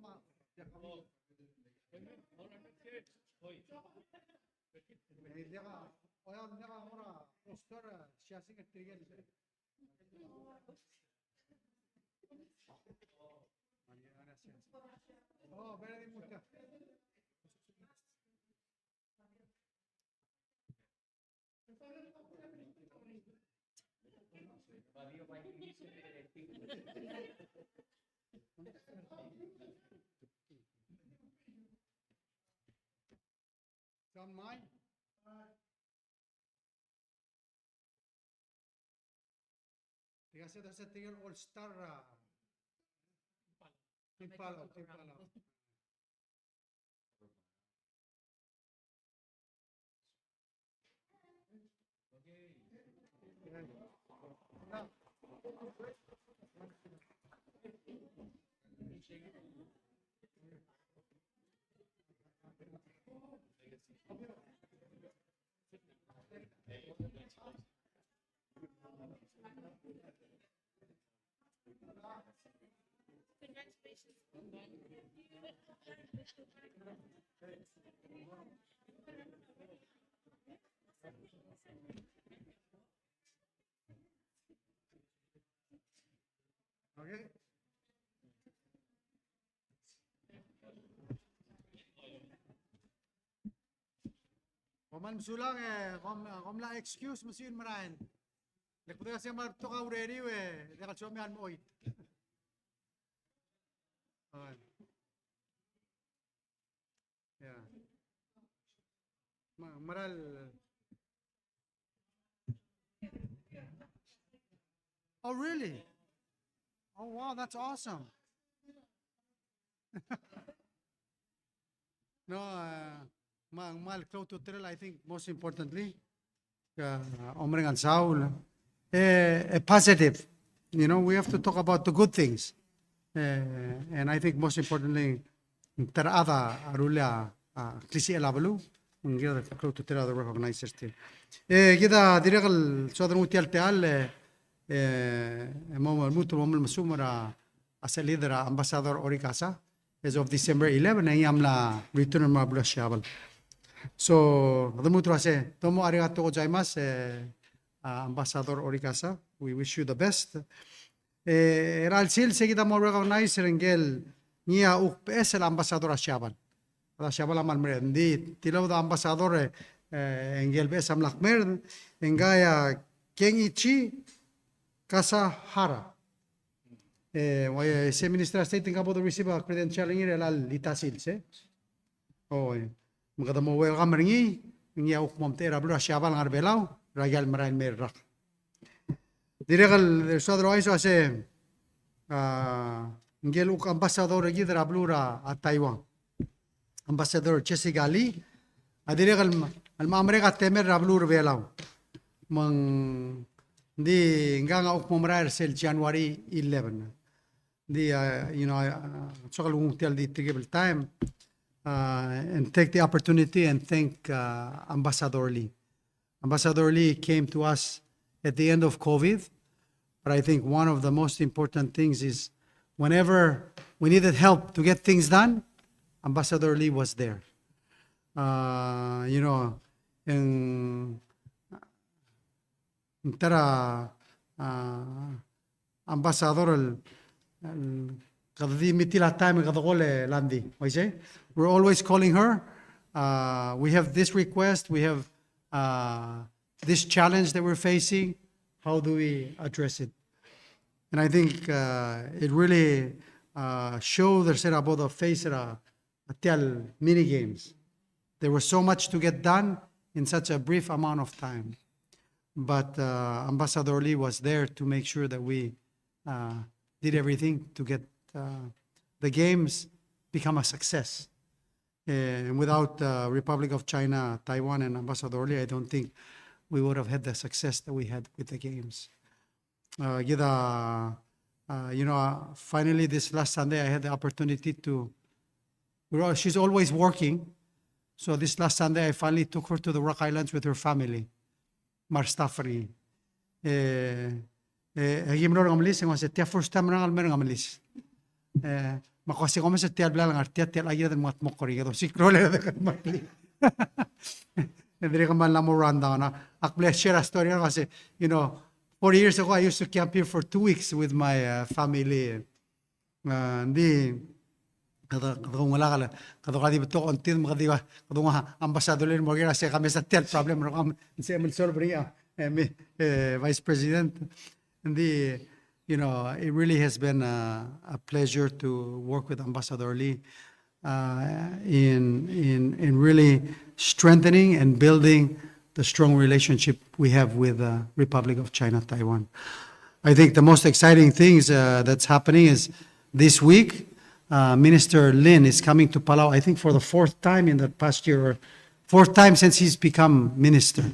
Oh, very much. Don't mind. That's a thing all-star Palau. Okay. Koman sulang kom la excuse mesin merain. Lek punya saya mar to kau ready we, dia kalau cuma an moit. Ya. Maral. Oh really? Oh wow, that's awesome. No, mal close to trail, I think most importantly, Omring and Saul, positive. You know, we have to talk about the good things. And I think most importantly, terada arula klisi elabalu, ngira close to trail the recognizers team. Kita direct sodan utial teal, mutu masumara as a leader, Ambassador Orikasa, as of December 11, ay amla return mabula shabal. So, Adamutra say, Tomo arigato gozaimasu, Ambassador Orikasa. We wish you the best. Ralsil seguida mo recognize rengel niya UPS el Ambassador Shabal. Shabal amal merendi. Tilaw da Ambassador engel bes amlak mer engaya Kengichi Kasahara. Se Minister State tinga bodo receive a credential ngir el litasil se. Oh, magada mo welcome ringi niya ukmom tera blu Shabal ngar belau ragal marain merrak. Direct otherwise ase ngel uk ambassador gidra blura a Taiwan. Ambassador Jessica Lee direct al mamrega temer rablur belau. Mang di nganga uk momraer sel January 11. The you know so won't tell the trigable time and take the opportunity and thank Ambassador Lee. Ambassador Lee came to us at the end of COVID, but I think one of the most important things is whenever we needed help to get things done, Ambassador Lee was there. You know, tara Ambassador we're always calling her. We have this request, we have this challenge that we're facing. How do we address it? And I think it really showed about the face of mini games. There was so much to get done in such a brief amount of time. But Ambassador Lee was there to make sure that we did everything to get the games become a success. And without Republic of China, Taiwan, and Ambassador Lee, I don't think we would have had the success that we had with the games. You know, finally this last Sunday, I had the opportunity to, she's always working. So this last Sunday, I finally took her to the Rock Islands with her family, Marstafari. Gimnor ngamalis, yung sa first time na ngalmer ngamalis. Makasi ko sa tial bla lang artiat tial ayat ng mat mokori gato sikrole da kan makli. Hindi ko man lamo rundown na akble share story na kasi you know 4 years ago I used to camp here for 2 weeks with my family. Hindi kadong wala kala kadong kadi beto kontin makadi ba kadong ambassador len mo gira sa kami sa tial problem ro kam sa emil solve ria Vice President. And you know, it really has been a pleasure to work with Ambassador Lee in really strengthening and building the strong relationship we have with the Republic of China, Taiwan. I think the most exciting things that's happening is this week, Minister Lin is coming to Palau, I think for the 4th time in the past year, or 4th time since he's become minister.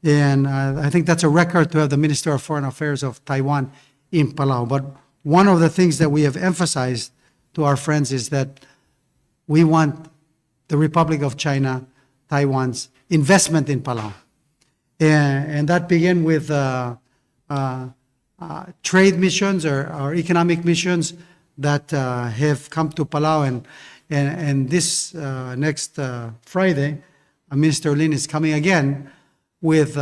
And I think that's a record to have the Minister of Foreign Affairs of Taiwan in Palau. But one of the things that we have emphasized to our friends is that we want the Republic of China, Taiwan's investment in Palau. And that began with trade missions or economic missions that have come to Palau. And this next Friday, Minister Lin is coming again with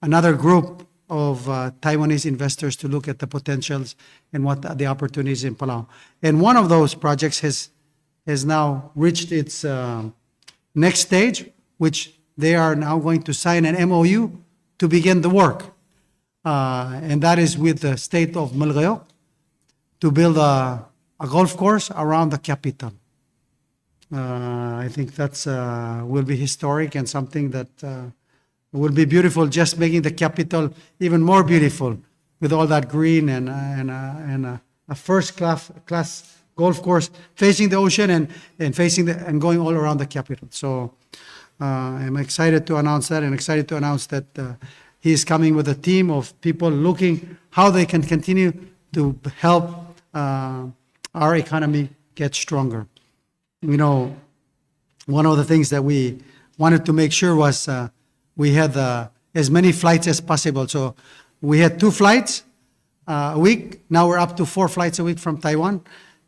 another group of Taiwanese investors to look at the potentials and what the opportunities in Palau. And one of those projects has now reached its next stage, which they are now going to sign an MOU to begin the work. And that is with the state of Malgayo to build a golf course around the capital. I think that's will be historic and something that will be beautiful, just making the capital even more beautiful with all that green and a first class golf course facing the ocean and facing and going all around the capital. So I'm excited to announce that, and excited to announce that he is coming with a team of people looking how they can continue to help our economy get stronger. You know, one of the things that we wanted to make sure was we had as many flights as possible. So we had 2 flights a week. Now we're up to 4 flights a week from Taiwan.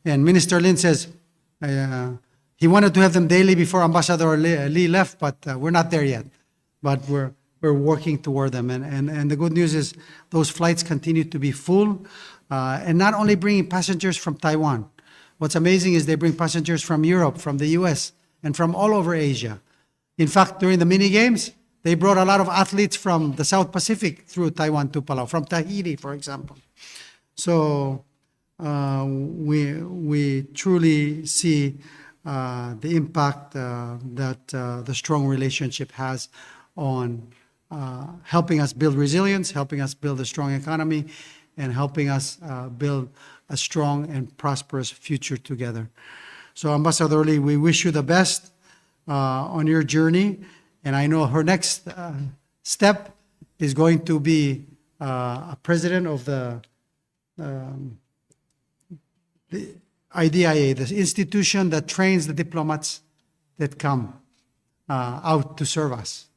And Minister Lin says he wanted to have them daily before Ambassador Lee left, but we're not there yet. But we're working toward them. And the good news is those flights continue to be full, and not only bringing passengers from Taiwan. What's amazing is they bring passengers from Europe, from the US, and from all over Asia. In fact, during the mini games, they brought a lot of athletes from the South Pacific through Taiwan to Palau, from Tahiti, for example. So we truly see the impact that the strong relationship has on helping us build resilience, helping us build a strong economy, and helping us build a strong and prosperous future together. So Ambassador Lee, we wish you the best on your journey. And I know her next step is going to be a president of the IDIA, the institution that trains the diplomats that come out to serve us.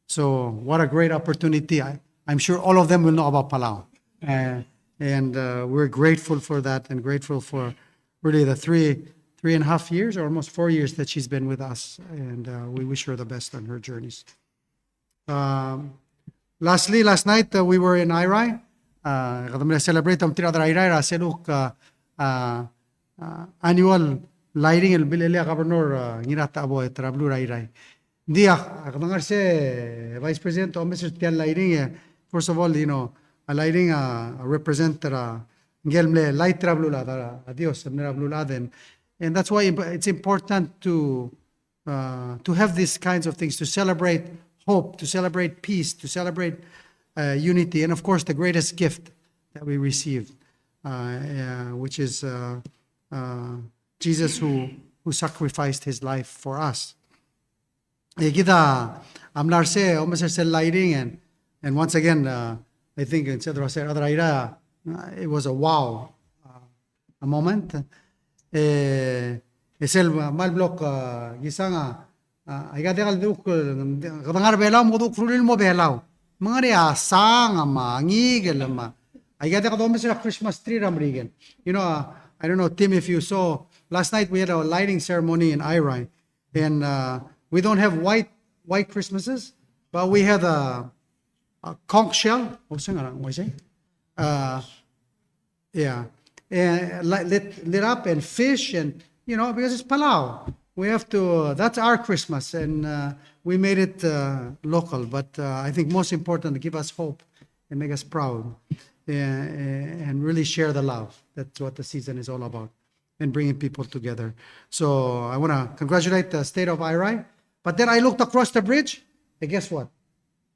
So what a great opportunity. I'm sure all of them will know about Palau. And we're grateful for that, and grateful for really the 3.5 years, or almost 4 years that she's been with us. And we wish her the best on her journeys. Lastly, last night we were in Irai. We celebrate Irai annual lighting el bilelia governor ngirata abo trablu Irai. Dia se Vice President o Mr. Tian lighting. First of all, you know, a lighting represent ngelmle light trablula adios trablula. And that's why it's important to have these kinds of things, to celebrate hope, to celebrate peace, to celebrate unity, and of course the greatest gift that we received, which is Jesus who sacrificed his life for us. Kita amlarse almost lighting, and once again I think in Cedro other ira it was a wow a moment. Esel mal block gisanga aiga degal duk gadangar belaw mo duk frulil mo belaw mga ria sang ma ngigel ma aiga degal do mesra Christmas tree ramrigen. You know, I don't know, Tim, if you saw last night we had a lighting ceremony in Irai, and we don't have white Christmases, but we had a conch shell. Yeah. And lit up, and fish, and you know, because it's Palau, we have to. That's our Christmas, and we made it local. But I think most important, to give us hope and make us proud, and really share the love. That's what the season is all about, and bringing people together. So I want to congratulate the state of Irai. But then I looked across the bridge, and guess what?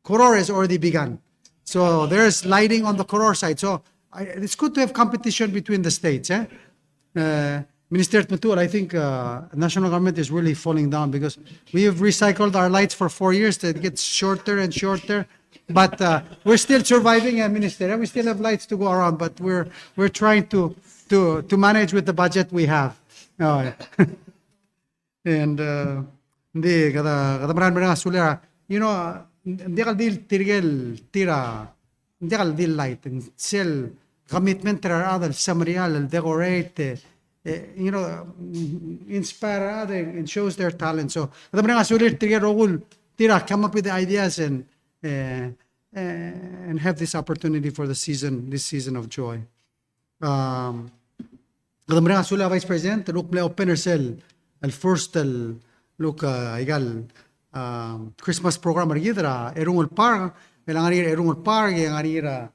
Koror has already begun. So there's lighting on the Koror side. So it's good to have competition between the states. Minister Matul, I think national government is really falling down, because we have recycled our lights for 4 years. It gets shorter and shorter, but we're still surviving, Minister. We still have lights to go around, but we're trying to manage with the budget we have. And hindi kada maran sulera, you know, hindi kal dil tirgel tira, hindi kal dil light and sell commitment to other samarial decorate, you know, inspire other and shows their talent. So kada maran sulir tirgel rogul tira, come up with the ideas and have this opportunity for this season of joy. Kada maran sulir Vice President look play opener cell al first look igal Christmas program argidra erungul park melangarir erungul park yang arira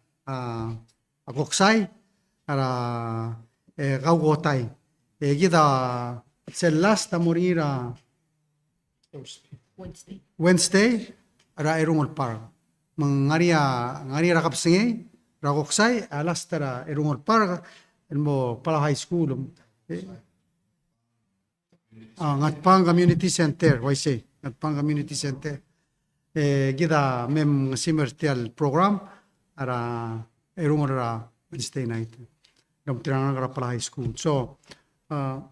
akoksay ara gawgotay gida selas tamurira Wednesday ara erungul park ngarira kapsingay rakoksay alas tara erungul park mo Palau High School Ngatpang Community Center, YC, Ngatpang Community Center. Gida mem simertial program ara erungora Wednesday night. Dom tirang pala high school. So, the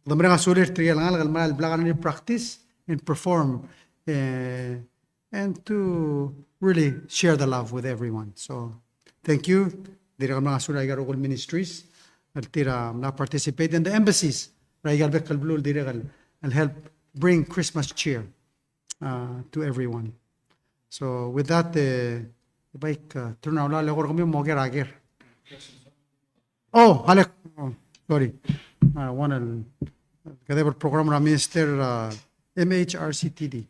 mga sulit trial nga mal blagan ni practice and perform and to really share the love with everyone. So, thank you. Dira mga sulit garugol ministries tira na participate in the embassies. Raigal bekal blue dira and help bring Christmas cheer to everyone. So, with that, turn out la ko kami mo geragir. Oh, halek. Oh, sorry. One kaya program na Minister MHRCTD.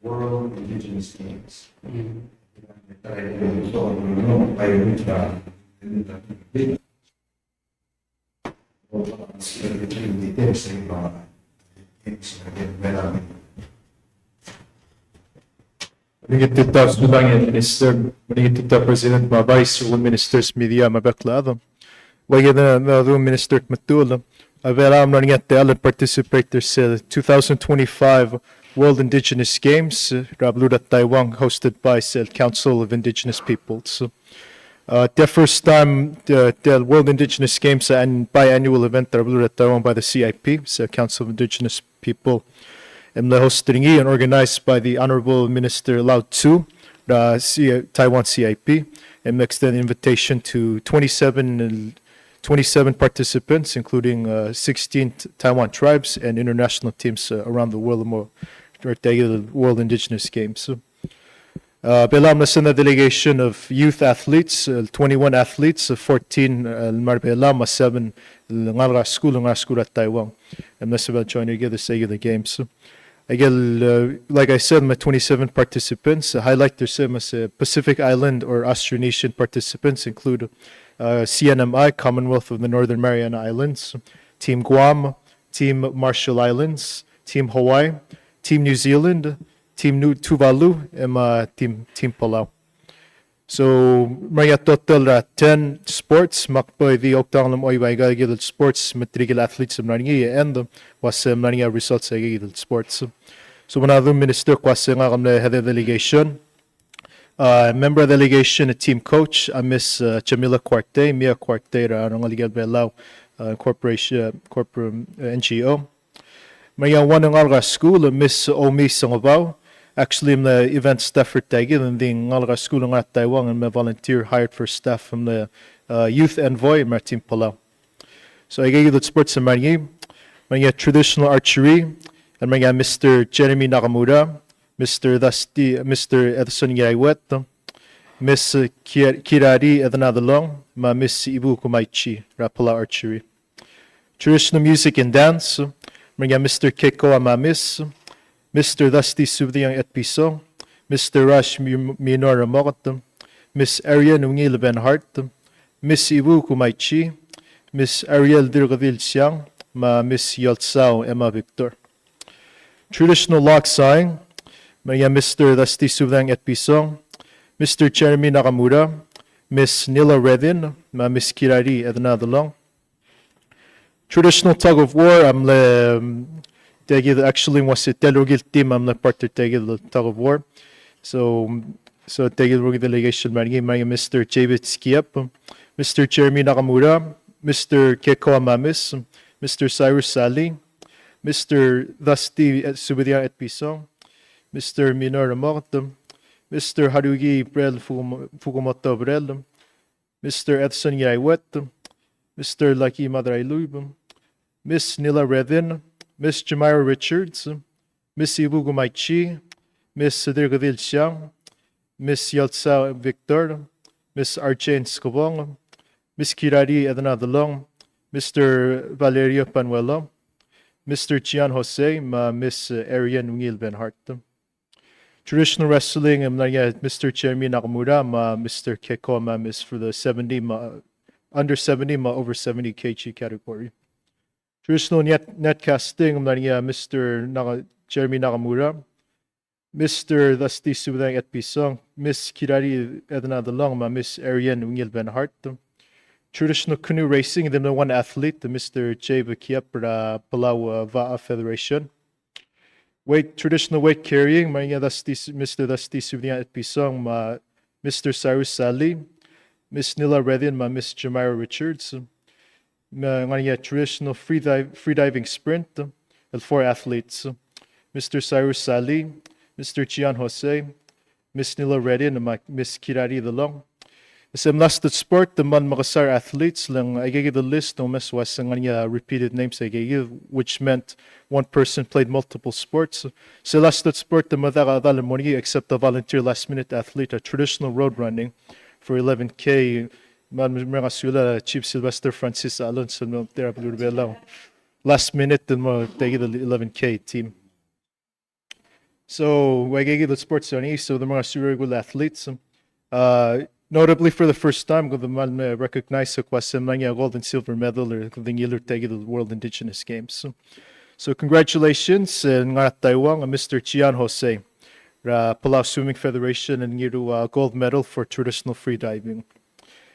World Indigenous Games. Manigitita Sudangin Minister, manigitita President ma Vice Ministers Media Mabaklada. Wagida na Minister Matul. Avera manigate all participators 2025 World Indigenous Games, Rabluda Taiwan, hosted by the Council of Indigenous Peoples. The first time the World Indigenous Games and biannual event Rabluda Taiwan by the CIP, the Council of Indigenous People, and hosting and organized by the Honorable Minister Lao Tzu, the Taiwan CIP, and extend invitation to 27 participants, including 16 Taiwan tribes and international teams around the world. World Indigenous Games. Belam na sa delegation of youth athletes, 21 athletes, 14 Belam, 7 ngalra school at Taiwan. And na sa joining together say the games. Again, like I said, my 27 participants highlight their Pacific Island or Austronesian participants include CNMI, Commonwealth of the Northern Mariana Islands, Team Guam, Team Marshall Islands, Team Hawaii, Team New Zealand, Team Tuvalu, and Team Palau. So, may total 10 sports. Makpoy the Oktang Oy Gilid sports, matrigil athletes of Nani, and was many results of Gilid sports. So, when other minister was head of delegation, member of delegation, a team coach, Miss Jamila Quarte, Mia Quarte, Rangaligad Belau, corporate NGO. May one ng alga school, Miss Omi Sangobaw. Actually, I'm the event staffer tagil and the alga school ng Taiwan and my volunteer hired for staff from the youth envoy, Martin Palau. So I gave you the sports in my traditional archery, and my Mr. Jeremy Nakamura, Mr. Edson Yaiwet, Miss Kirari Edanadalong, Miss Ibu Kumaichi, Rapala archery. Traditional music and dance. Mr. Keiko Amamis, Mr. Dusty Subdiang et Piso, Mr. Rush Minora Mokot, Miss Ariel Nungil Ben Hart, Miss Ibu Kumaichi, Miss Ariel Dirgavil Siang, Miss Yoltsao Emma Victor. Traditional lock sign, Mr. Dusty Subdiang et Piso, Mr. Jeremy Nakamura, Miss Nila Redin, Miss Kirari Edna Dalong. Traditional tug of war, actually was a Telogil team, I'm the part of the tug of war. So Tegil delegation, Mr. Javid Skiep, Mr. Jeremy Nakamura, Mr. Keko Amamis, Mr. Cyrus Sali, Mr. Dusty Subidia et Piso, Mr. Minor Mort, Mr. Harugi Brel Fukumoto Brel, Mr. Edson Yaiwet, Mr. Lucky Madray Lubum, Miss Nila Redin, Miss Jamira Richards, Miss Ibu Gumaichi, Miss Dirgadil Xiang, Miss Yeltsa Victor, Miss Arjane Skobong, Miss Kirari Edna Dalong, Mr. Valerio Panuelo, Mr. Gian Jose, Miss Arian Wingil Ben Hart. Traditional wrestling, Mr. Jeremy Nakamura, Mr. Kekoma is for the 70, under 70, over 70 kg category. Traditional netcasting, Mr. Jeremy Nakamura, Mr. Dusty Subang at Pisong, Miss Kirari Edna Dalong, Miss Ariane Ungil Ben Hart. Traditional canoe racing, the one athlete, Mr. Jay Bakiap, Palau Va'a Federation. Traditional weight carrying, Mr. Dusty Subang at Pisong, Mr. Cyrus Sally, Miss Nila Redin, Miss Jamira Richards. Traditional freediving sprint, 4 athletes, Mr. Cyrus Sally, Mr. Chian Jose, Miss Nila Redin, Miss Kirari Dalong. Isang last sport, the makasar athletes lang I gave the list no mas was repeated names I gave, which meant one person played multiple sports. So last sport the madara except the volunteer last minute athlete, a traditional road running for 11K. Mga Chief Sylvester Francis Alonso no terapulubelaw. Last minute the the 11K team. So I gave the sports on so the mga surigul athletes. Notably, for the first time, the recognize the gold and silver medal or the World Indigenous Games. So congratulations, nga Taiwan, Mr. Chian Jose, Palau Swimming Federation, and gold medal for traditional freediving.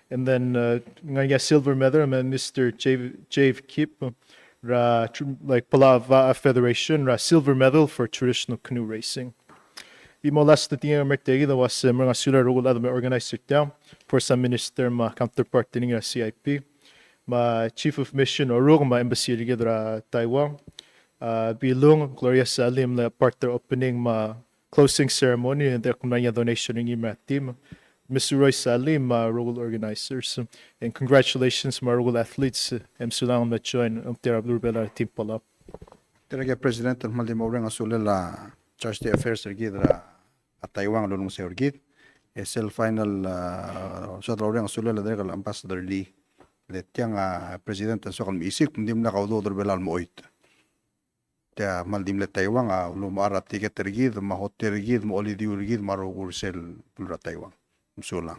And then nga silver medal, Mr. Jave Kip, like Palau Va'a Federation, silver medal for traditional canoe racing. Imo last the mertegi was mga sula role adam organizer down for some minister ma counterpart ni CIP ma chief of mission or ma embassy together Taiwan bilong Gloria Salim la partner opening ma closing ceremony and their kumanya donation ng ima team Mr. Roy Salim role organizers and congratulations ma role athletes sulang na join ang terablo bela team Palau. Teraga President ang maldi mo rin asulala Charge the Affairs Ergid at Taiwan lunong sa Ergid. Esel final sa rin asulala dari kal Ambassador Lee. Letyang President ang sokal miisip kundim na kaudo belal mo oit. Tia maldim le Taiwan lumara tiket Ergid, mahotel Ergid, mo olidi Ergid, marugur sel pulra Taiwan. Msulang.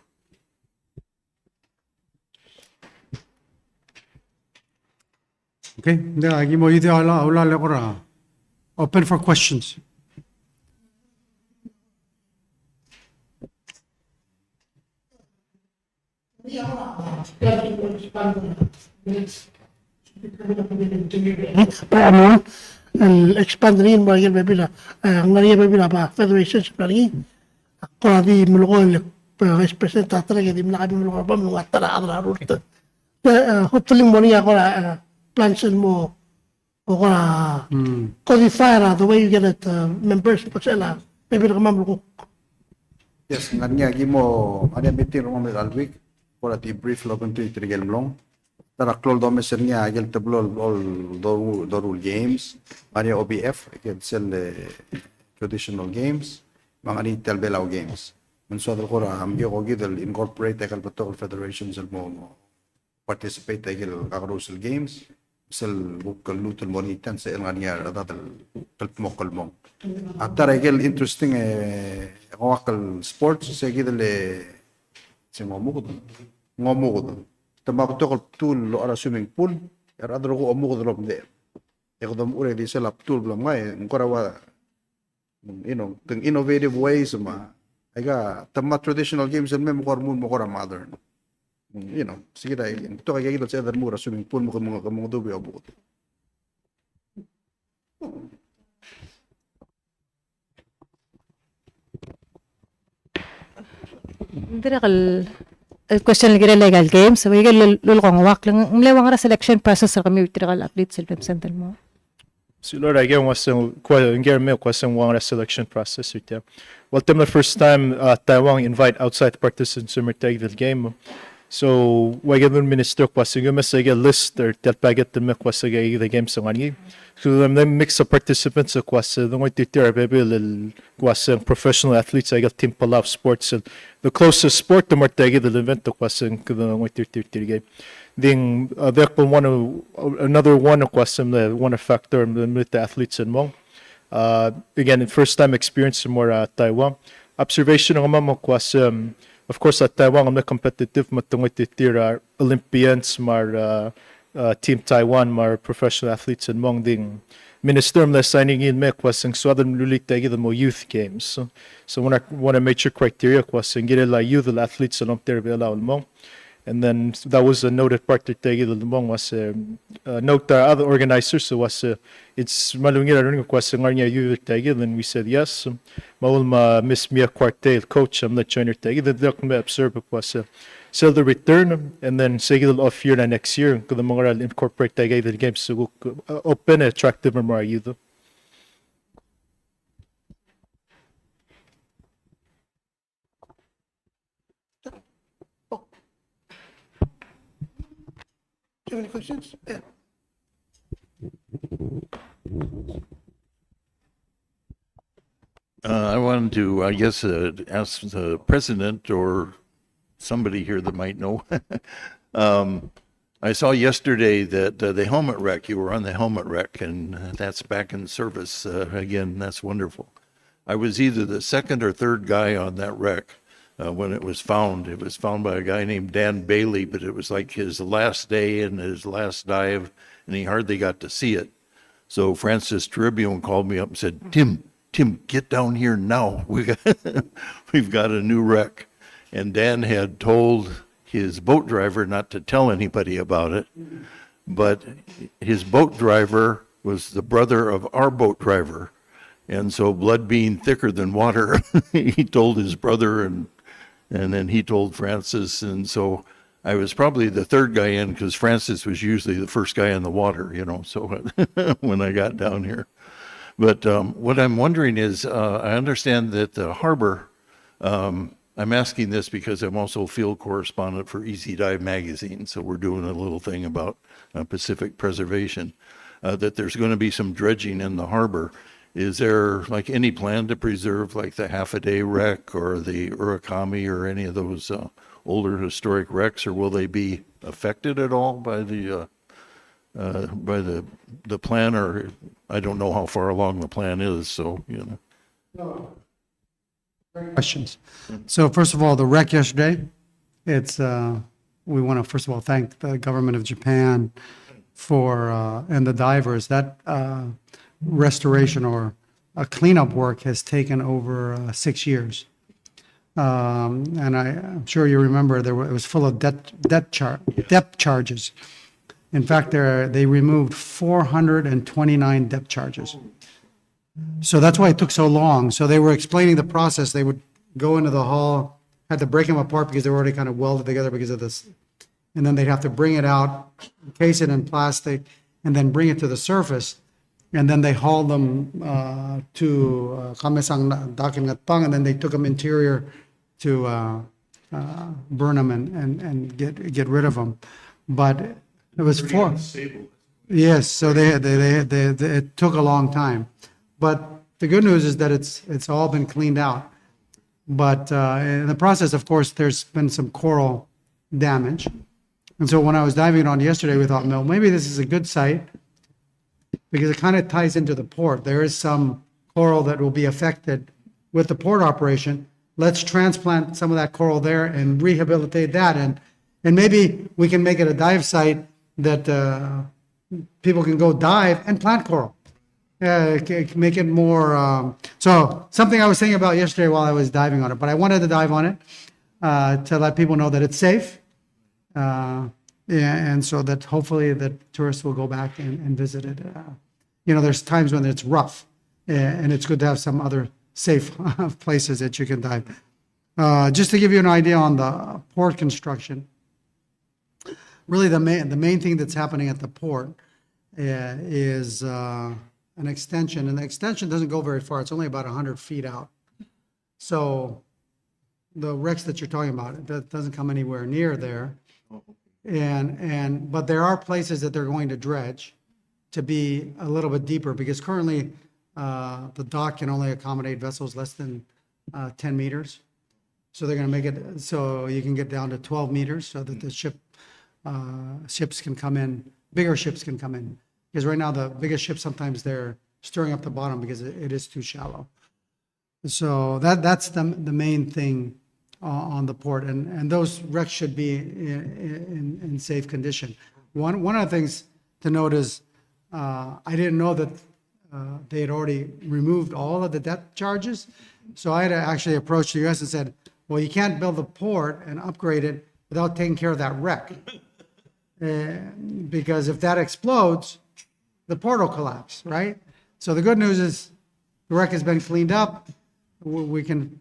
Okay, da agi mo ite ala le kora. Open for questions. Paano expand rin mo yung bebila ang nariya bebila pa federation sa lagi ako di mulukol vice president tatara di mlaka mulukol pa mga tara ruta hopefully mo niya ako plans mo o codify the way you get it members pa sila bebila ka mamulukok. Yes, nganya gimo ada meeting rumah alweek for a debrief logon to itrigel mlong. Tara klol do meser niya agel tablol all the rule games, Maria OBF agel sel traditional games, mga ni Belau games. Menso dal kora ambio ko gidel incorporate agel protocol federations al mo participate agel kakarusel games. Sel bukal lutul monitan sa nganya adadal talpmokal mong. Atar agel interesting wakal sports sa gidel ngomugod. Tamak tokol tool lo ara swimming pool er adro ko amugod lo de. Eko dam ure di selap tool blam ngai ngora wa teng innovative ways ma. Aga tamak traditional games and mem kor mun mo kora modern. Sige dai to kay gidol sa mura swimming pool mo mga dubi abugod. El question lagi legal games, so wigel lulong wak lang mlewang ra selection process sa kami utiral athlete sa center mo. So Lord, again was one selection process ite. Well, the first time Taiwan invite outside participants to take the game. So wagel minister was a list or tel paget the was the game sa ngani. So the mix of participants was the going to bebel was professional athletes I got team Palau sports. The closest sport to martegi the event was in the game. Then another one was one factor with the athletes in Mong. Again, first time experience more Taiwan. Observation ng mga was, of course, at Taiwan, ang competitive matungay titira Olympians, Team Taiwan, professional athletes, and mong ding minister na signing in me was ang swadan lulit tagi the mo youth games. So when I made sure criteria was ang gila youth athletes along there bela mong. And then that was a noted part that tagi the mong was note the other organizers, so was it's malungira rin was ang arnya youth tagi, then we said yes. Maul ma miss Mia Quartel coach am na joiner tagi the doc me observe was sell the return, and then say off year na next year kung mga incorporate tagi the games so open attractive more youth. Do you have any questions? Yeah. I wanted to, I guess, ask the president or somebody here that might know. I saw yesterday that the helmet wreck, you were on the helmet wreck, and that's back in service. Again, that's wonderful. I was either the second or third guy on that wreck when it was found. It was found by a guy named Dan Bailey, but it was like his last day and his last dive, and he hardly got to see it. So Francis Tribune called me up and said, Tim, get down here now. We've got a new wreck. And Dan had told his boat driver not to tell anybody about it, but his boat driver was the brother of our boat driver. And so blood being thicker than water, he told his brother and then he told Francis. And so I was probably the third guy in because Francis was usually the first guy in the water, so when I got down here. But what I'm wondering is, I understand that the harbor, I'm asking this because I'm also field correspondent for Easy Dive magazine, so we're doing a little thing about Pacific preservation, that there's going to be some dredging in the harbor. Is there like any plan to preserve like the Half-a-Day wreck or the Urakami or any of those older historic wrecks, or will they be affected at all by the plan? Or I don't know how far along the plan is, so No. Questions. So first of all, the wreck yesterday, it's we want to first of all thank the government of Japan for and the divers. That restoration or cleanup work has taken over 6 years. And I'm sure you remember it was full of depth charges. In fact, they removed 429 depth charges. So that's why it took so long. So they were explaining the process. They would go into the hull, had to break them apart because they were already kind of welded together because of this. And then they'd have to bring it out, encase it in plastic, and then bring it to the surface. And then they hauled them to Kamesang Dakin Ngatpang, and then they took them interior to burn them and get rid of them. But it was four. Yes, so it took a long time. But the good news is that it's all been cleaned out. But in the process, of course, there's been some coral damage. And so when I was diving it on yesterday, we thought, no, maybe this is a good site because it kind of ties into the port. There is some coral that will be affected with the port operation. Let's transplant some of that coral there and rehabilitate that. And maybe we can make it a dive site that people can go dive and plant coral. Make it more. So something I was thinking about yesterday while I was diving on it, but I wanted to dive on it to let people know that it's safe. And so that hopefully the tourists will go back and visit it. There's times when it's rough and it's good to have some other safe places that you can dive. Just to give you an idea on the port construction, really the main thing that's happening at the port is an extension, and the extension doesn't go very far. It's only about 100 feet out. So the wrecks that you're talking about, that doesn't come anywhere near there. But there are places that they're going to dredge to be a little bit deeper because currently the dock can only accommodate vessels less than 10 meters. So they're going to make it so you can get down to 12 meters so that the ships can come in, bigger ships can come in. Because right now the biggest ships, sometimes they're stirring up the bottom because it is too shallow. So that's the main thing on the port, and those wrecks should be in safe condition. One of the things to note is I didn't know that they had already removed all of the depth charges. So I had actually approached the U.S. and said, well, you can't build the port and upgrade it without taking care of that wreck. Because if that explodes, the port will collapse, right? So the good news is the wreck has been cleaned up. We can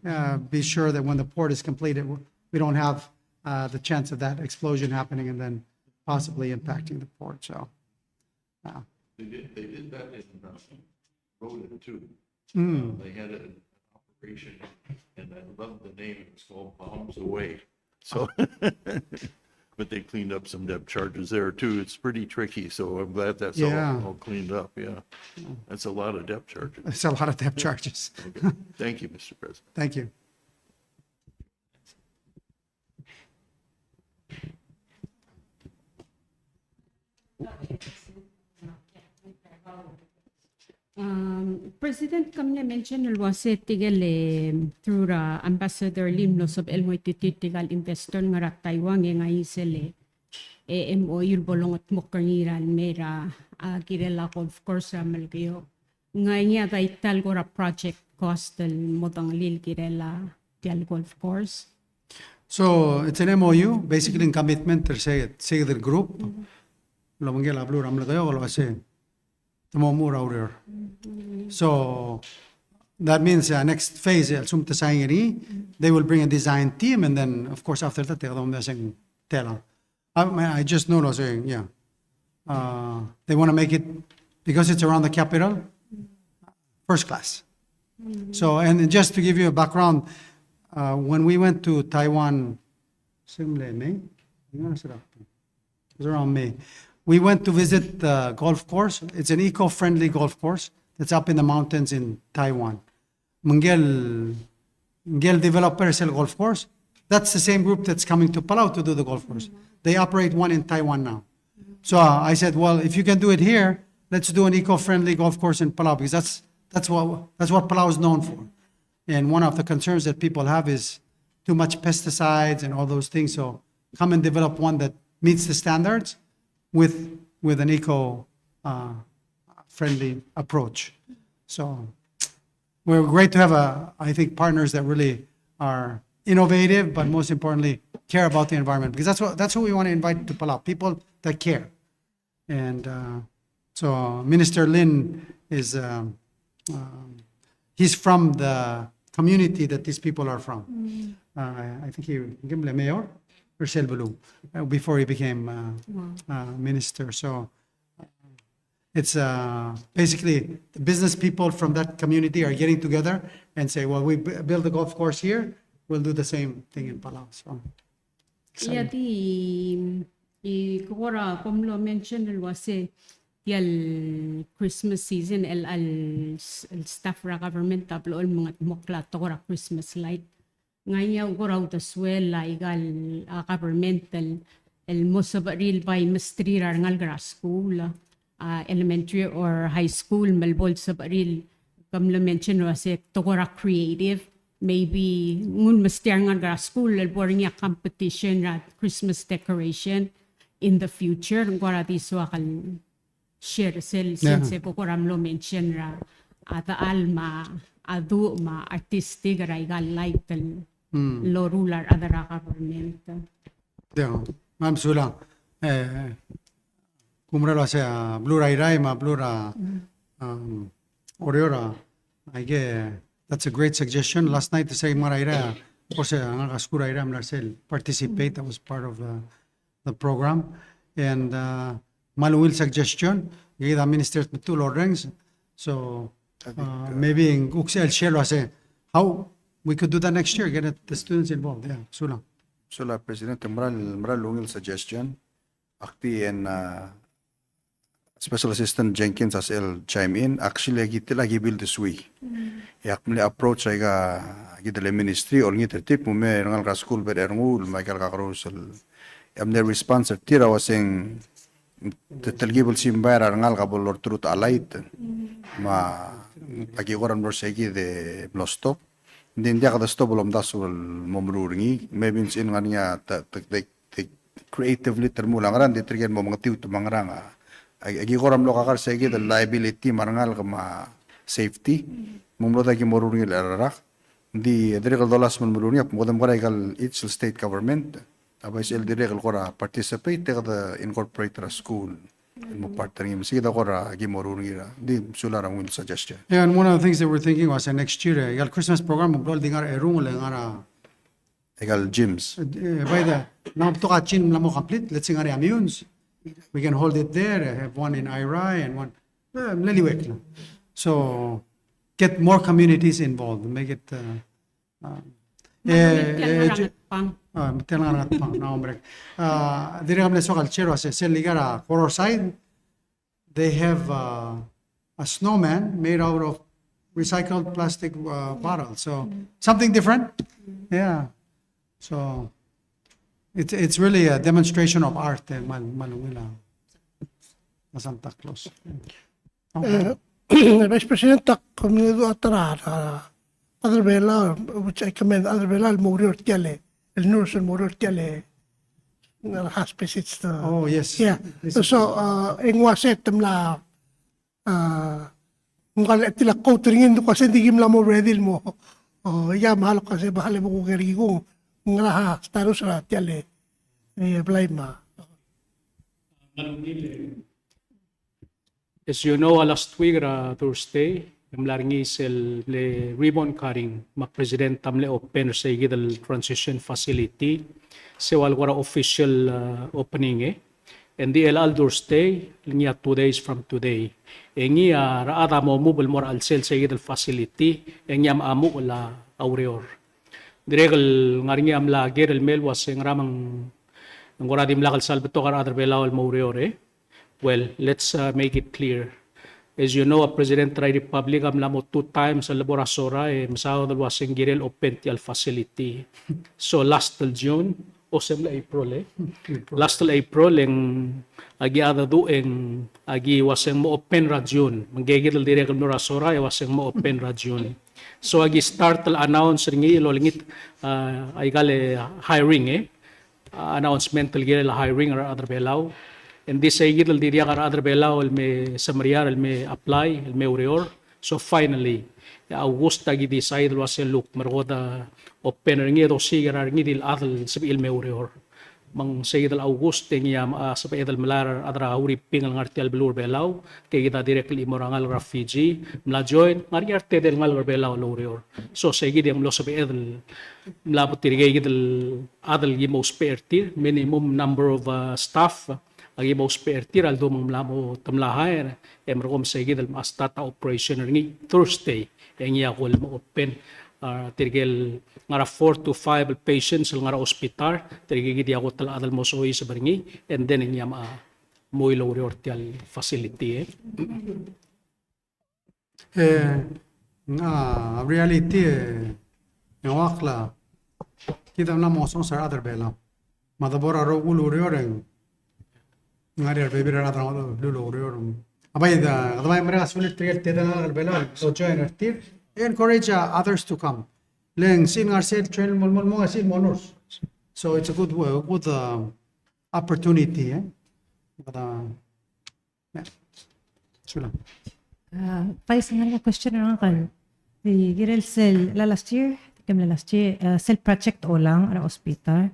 be sure that when the port is completed, we don't have the chance of that explosion happening and then possibly impacting the port. So They did that in Rhoda too. Mm. They had an operation, and I love the name. It was called Bombs Away. So, but they cleaned up some depth charges there too. It's pretty tricky. So I'm glad that's all cleaned up. Yeah, that's a lot of depth charges. it's a lot of depth charges. Okay. Thank you, Mr. President. Thank you. President kamne mention was tigel through Ambassador Lim no sob el moititigal investor nga Taiwan nga isele MOU yul bolongot mokangiran mera girela of course malgayo nga niya daital gora project cost el modang lil girela tial golf course. So it's an MOU, basically in commitment say the group. Lo mangela blue ram lagayo lo ase. Tumomura ur. So that means next phase, they will bring a design team, and then of course after that they'll tell. I just know saying they want to make it because it's around the capital, first class. So and just to give you a background, when we went to Taiwan, May, it was around May. We went to visit the golf course. It's an eco-friendly golf course that's up in the mountains in Taiwan. Mungel developer sell golf course. That's the same group that's coming to Palau to do the golf course. They operate one in Taiwan now. So I said, well, if you can do it here, let's do an eco-friendly golf course in Palau because that's what Palau is known for. And one of the concerns that people have is too much pesticides and all those things. So come and develop one that meets the standards with an eco-friendly approach. So we're great to have I think partners that really are innovative, but most importantly care about the environment, because that's what we want to invite to Palau, people that care. And so Minister Lin is he's from the community that these people are from. I think he became mayor. Before he became minister. So it's basically the business people from that community are getting together and say, well, we build a golf course here, we'll do the same thing in Palau. So Yeah, the kora como lo mention el wase el Christmas season el staff ra government tablo el mga mokla tora Christmas light. Ngayon guraw the swell igal governmental el mosabaril by mistrir ngal gra school elementary or high school malbol sabaril kam lo mention was it tora creative maybe ngun mistrir ngal gra school el boring ya competition at Christmas decoration in the future gora diso akal share sel since po koram lo mention ra ata alma adu ma artistic ra igal light lo ruler adara government. Yeah, ma'am Sula. Kumralo sa blue rai ma blue ra oriora. I get that's a great suggestion. Last night the same maraira or sa nga skura ira Marcel participate. That was part of the program, and maluwil suggestion. Gida ministers to Lords. So maybe in Uxel share say how we could do that next year, get the students involved. Yeah, Sula. Sula, President, maral lungil suggestion. Akti and Special Assistant Jenkins as el chime in. Actually, lagi build this way. Yak mle approach ay gidele ministry or ngiter tip mo me rangal school ber erngul Michael Kakarusel. Am the response tira wasing Telgibul simbara ngal kabul lor turut alait ma lagi koran bersegi de blostop din dia kada stop belum dasul momruringi maybe in ngania creatively termulang di tergen mo mengetiu tu mangranga agi koram lo kakar segi de liability marangal kama safety mumlo lagi moruringi larak di dire kal dolas momruringi modem kara kal each state government abay sil dire kal kora participate kada incorporate ra school mo partnering sige da kora agi moruringi ra di sulara will suggestion. Yeah, and one of the things that we're thinking was next year, gal Christmas program mo bol dingar erung le ngara Egal gyms. by the now to ka chin mo complete, let's sing ngari ameuns. We can hold it there, have one in Irai and one liliwek lang. So get more communities involved, make it Telangarat pang na hombre. Dire kami so kalchero sa ligara horror side. They have a snowman made out of recycled plastic bottles. So something different. Yeah. So it's really a demonstration of art. Malungila. Santa Claus. Vice President, Comunidad Atarara, other Bella, which I commend other Bella, Morir Tiale, El Nurse and Morir Tiale, hospice. It's the. Oh, yes. Yeah. So, in waset la, ngal tila ko turingin ko kasi hindi mo ready mo. Oh, ya mahal kasi bahal mo ko kerigo. Ngala status ra Tiale. Apply ma. As you know, last week, Thursday, mlaringi le ribbon cutting, President tamle open sa igidal transition facility, sewal wara official opening and the elal Thursday, niya 2 days from today. Engi raada mo mobile more al sel sa igidal facility, engi amu la aureor. Diregal ngaringi amla gerel mel was ng ramang ngora dim lakal salbeto kar other belawal mo aureor Well, let's make it clear. As you know, President of the Republic amlamo 2 times sa laborasora masaw dalwasing girel open ti al facility. So last till June o semla April Last till April agi ada dueng agi waseng mo open ra June. Manggigil dire kal laborasora waseng mo open ra June. So agi start till announce ringi lolingit ay gale hiring announcement till girel hiring or other belaw. And this ay gidal diria kar other belaw me samariar me apply me urior. So finally, Augusta gi decide was look margoda open ringi do sigar ringi dil adal sabi me urior. Mang sayidal Auguste niya sa paedal malar adra uri pingal ngartial belur belaw kay kita directly morangal refugee mla join ngari arte del ngal belaw lurior. So sayid yang lo sa paedal mlabot tirigay gidal adal gi mo spare minimum number of staff agi mo spare tiral do mlamo tamlahay emrom sayid al mastata operation ringi Thursday yang iya ko mo open tirgel ngara 4 to 5 patients ngara hospital tirgel gidi ako tala adal mo soy sa baringi and then inya mo ilori ortial facility reality yung wakla kita na mo sa other bela madabora ro uluri oreng ngari baby ra tra lulo ori abay da abay mereka sulit trial teda ngal bela so join artir encourage others to come leng sin ngar set train mol sin monors so it's a good opportunity but sula Vice nga question na kan the girl cell last year cell project o lang ara hospital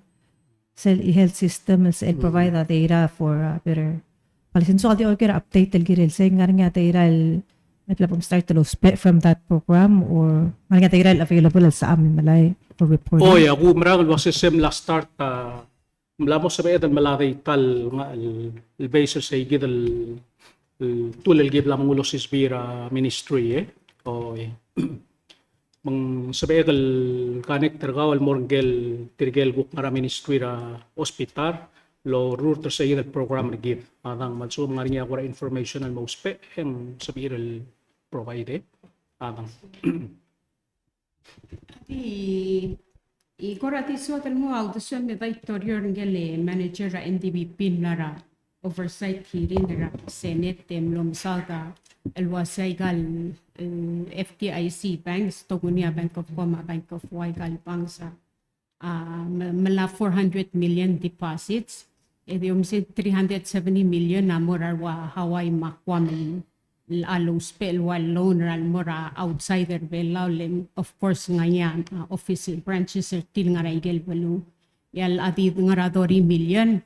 cell health system cell provide the data for better palisin so di okay update el girl say nga data start to from that program or nga data available sa amin malay for reporting. Oh yeah, ako marangal was sem last start mlamo sa bayad malay tal nga el basis sa gidal tulal gib lamang ulo sis bira ministry oh mang sabay kal connector kawal morgel tirgel guk ngara ministry ra hospital lo ruter sa iyal program na give adang mansum nga niya ko information mo spe ang sabiral provide adang i korati so tal mo audition me victoria ngele manager ra NDB pin lara oversight hearing ra Senate temlom salda el wasaigal FDIC banks Togunia Bank of Coma Bank of Waigal Bangsa mala 400 million deposits yung 370 million na mura wa Hawaii makwam alo spell wal loan ral mura outsider belawlem of course ngayon office branches til nga raigel balu yal adi nga 30 million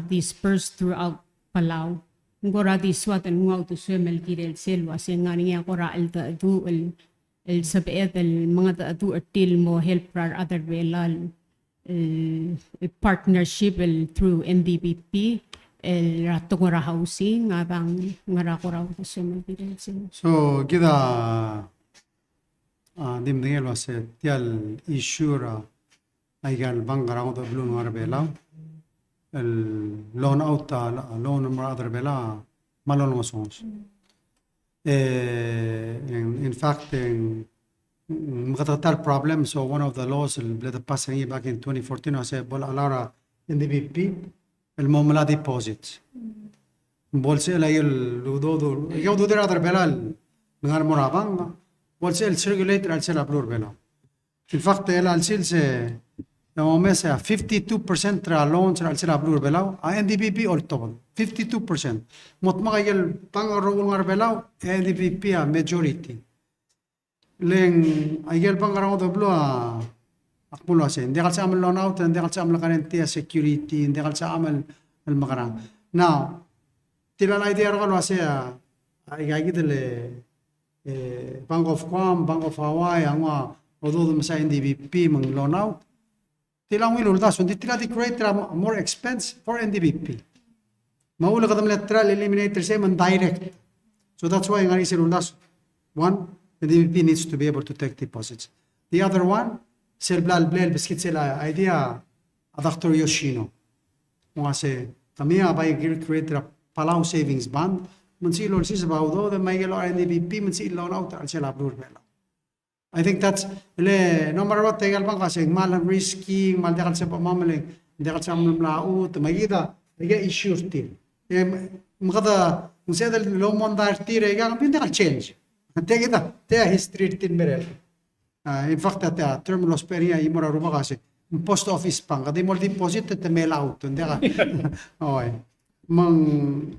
dispersed throughout Palau ngora di swatan ngau to swemel kirel selwa sen nga niya kora el du el sabet el mga du artil mo help rar other belal partnership through NDBP el rato ngora housing abang ngara kora to swemel kirel selwa. So kita dimdengel wase tial isura aigal bangarang to blue ngara belaw el loan out loan number other bela malon mosons in fact mkatatal problem. So one of the laws that passed back in 2014 was bol alara in the BP el momla deposits bol se la yel ludo yo do der other bela ngar morabang bol se el circulator al se la blur bela. In fact el al se no mesa 52% tra loans al sila blur belaw a NDPP all total 52% mot makayel pangarong ngar belaw NDPP a majority leng ayel pangarong do blo a akmulo ase ndekal sa amal loan out ndekal sa amal garantia security ndekal sa amal al makarang now tilala idea ro ase ay gidele Bank of Guam Bank of Hawaii angwa odo sa NDPP mang loan out tilang wiluldas undi tila di create more expense for NDBP. Maula kadam lateral eliminator say man direct. So that's why ngari siluldas. One, NDBP needs to be able to take deposits. The other one, sel blal blal biskit sela idea Dr. Yoshino. Mga se kami abay create a Palau savings bond. Man si lor sis baudo the may gelo NDBP man si loan out al sela blur bela. I think that's number one tegal bang kasi malang risky mal dekal sa pamamaling dekal sa mamlaut magida iga issue til magada museda lo mondar tire iga pin dekal change tegida te history tin merel in fact at terminal speria imora ruma kasi post office pang kada mo deposit te mail out ndeka oy mang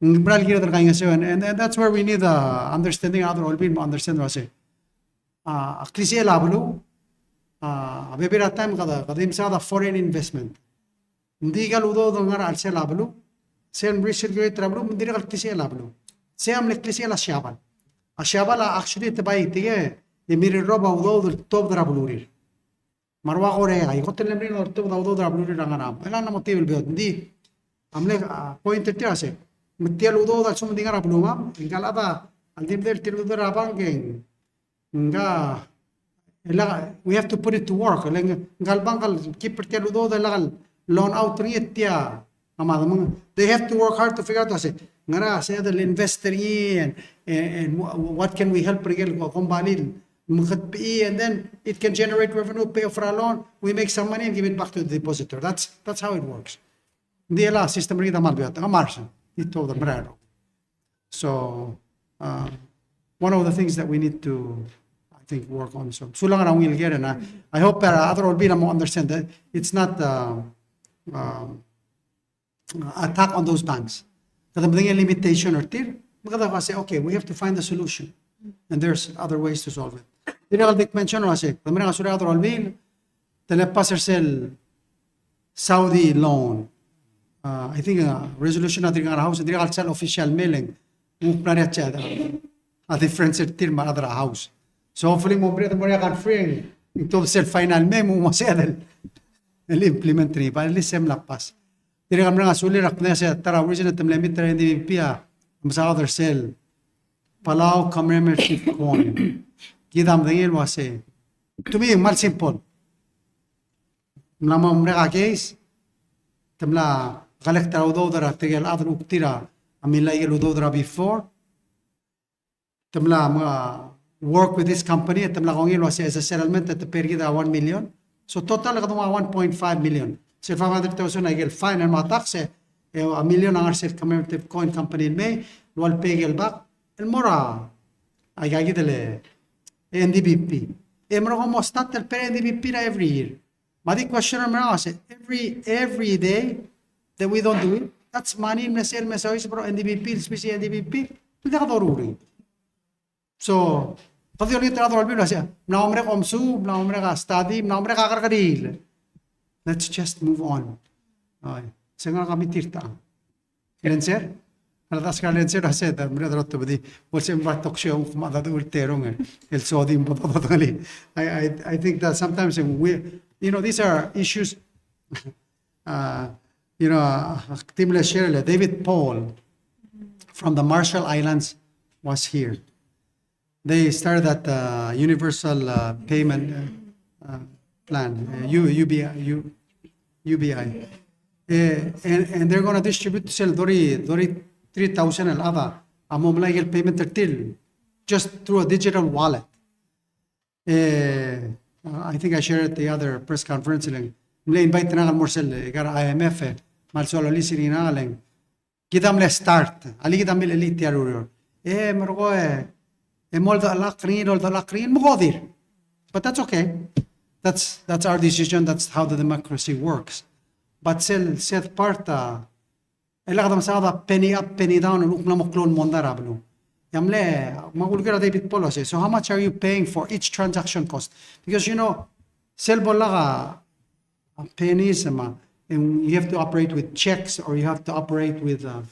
bral gira ter kaya and that's where we need understanding other all bin understand wase Klise lablu, bebera time kada imsada foreign investment. Hindi ka ludo do ngar alse lablu, sen recirculate lablu, hindi ka klise lablu. Sem le klise la shabal. A shabala actually te bai tige, e miri roba udo do top dra blurir. Marwa kore ay hotel lemri no top da udo dra blurir ranganam. Ela na motivel biot hindi. Amle point te ase. Metiel udo da sum dinga rabluma, ingalada al dim del tilu dra bangeng. We have to put it to work. Keep loan out they have to work hard to figure out the investor and what can we help and then it can generate revenue, pay for a loan, we make some money and give it back to the depositor. That's how it works. The system so one of the things that we need to work on. So sulang around will get and I hope other will be more understand that it's not attack on those banks. Kada a limitation or tir, maganda say okay, we have to find a solution, and there's other ways to solve it. Dinal dik mention kasi, kada sura other will be telepasser sell Saudi loan. I think resolution at the house, and dinal sell official mailing. Muknari at a different tir ma other house. So hopefully mo bread mo kan free ito self final memo mo sa el implement ni para lisem lapas. Dire kam nga sulir ak na sa tara original template tra hindi pia sa other cell Palau commemorative coin. Gidam dingil wase. To me mal simple. Mlama mreka case temla collector udo dara tigel other uktira amila yelo udo dara before temla mga work with this company at Tamlakongil was as a settlement at the pergida 1 million. So total ka 1.5 million. So 500,000 I get fine and my tax a million ang arsel commemorative coin company in May, lual pegel bak, el mora, ay gagi dele, NDBP. Mora ko mo start el per NDBP na every year. Madi question na kasi every day that we don't do it, that's money in mesel mesois bro NDBP, especially NDBP, hindi ka toruri. So, pati ulit na toruri na siya, na umre komsu, na umre ka study, na umre ka karkadil. Let's just move on. Okay. Senga kami tirta. Lenser? Alatas ka lenser kasi mre drotto bedi. Bolse mbatok siya kung madado ulterong el sodim botogali. I think that sometimes we, these are issues. Timle Shirley, David Paul from the Marshall Islands was here. They started that universal payment plan, UBI. And they're going to distribute to sell Dori 3,000 al other amom payment till just through a digital wallet. I think I shared at the other press conference lang. Invite na ngal morsel gar IMF mal solo listening na lang. Kita mle start. Ali kita mle elite yarur. Mergo moldo alakrin moldo alakrin mogodir. But that's okay. That's our decision. That's how the democracy works. But set part elakadam sa penny up, penny down, look na mo clone mondarablo. Yamle magulgira David policy. So how much are you paying for each transaction cost? Because sell bolaga pennies and you have to operate with checks or you have to operate with a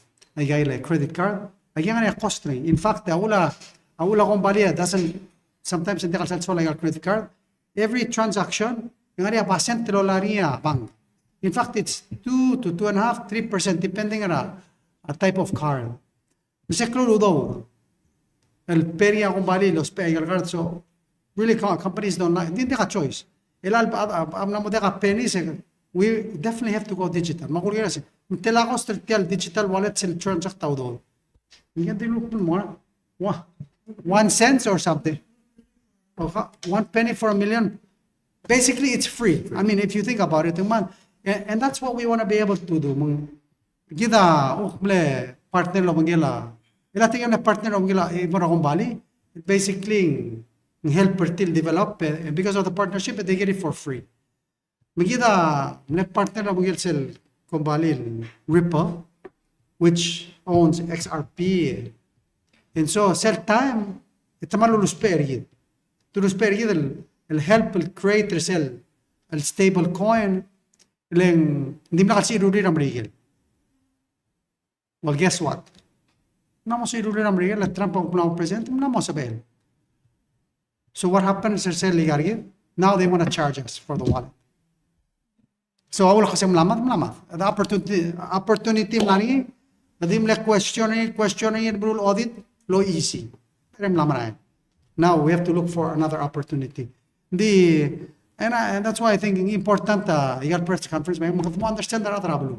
credit card. Again, cost. In fact, aula company doesn't sometimes hindi kalsal like a credit card. Every transaction, yung area percent $3 bank. In fact, it's 2 to 2.5%, 3% depending on a type of card. Kasi klolo daw. El peria company los pay card. So really companies don't like. Hindi ka choice. Pennies, we definitely have to go digital. Makulira si, telakos digital wallet sel transact tao do. Hindi din look mo. 1 cent or something. 1 penny for a million. Basically, it's free. I mean, if you think about it, and that's what we want to be able to do. Kita, partner lo mangila. Ila tingnan na partner lo mangila. Ibara kong bali. Basically, help till develop, and because of the partnership, they get it for free. Magida, partner lo mangil sel kong bali Ripple, which owns XRP. And so, sell time, ito malulus perigid. Tulus perigid, el help el create sell el stable coin, hindi mo nakasiro rin ang rigil. Well, guess what? Namo sa rin ang rigil, at Trump ang punang president, namo sa bail. So what happens is now they want to charge us for the wallet. So awal kasi mlamat. The opportunity mlani, nadim le questioning rule audit, low easy. Pero mlamat. Now we have to look for another opportunity. And that's why I think important igal press conference may mo understand that other.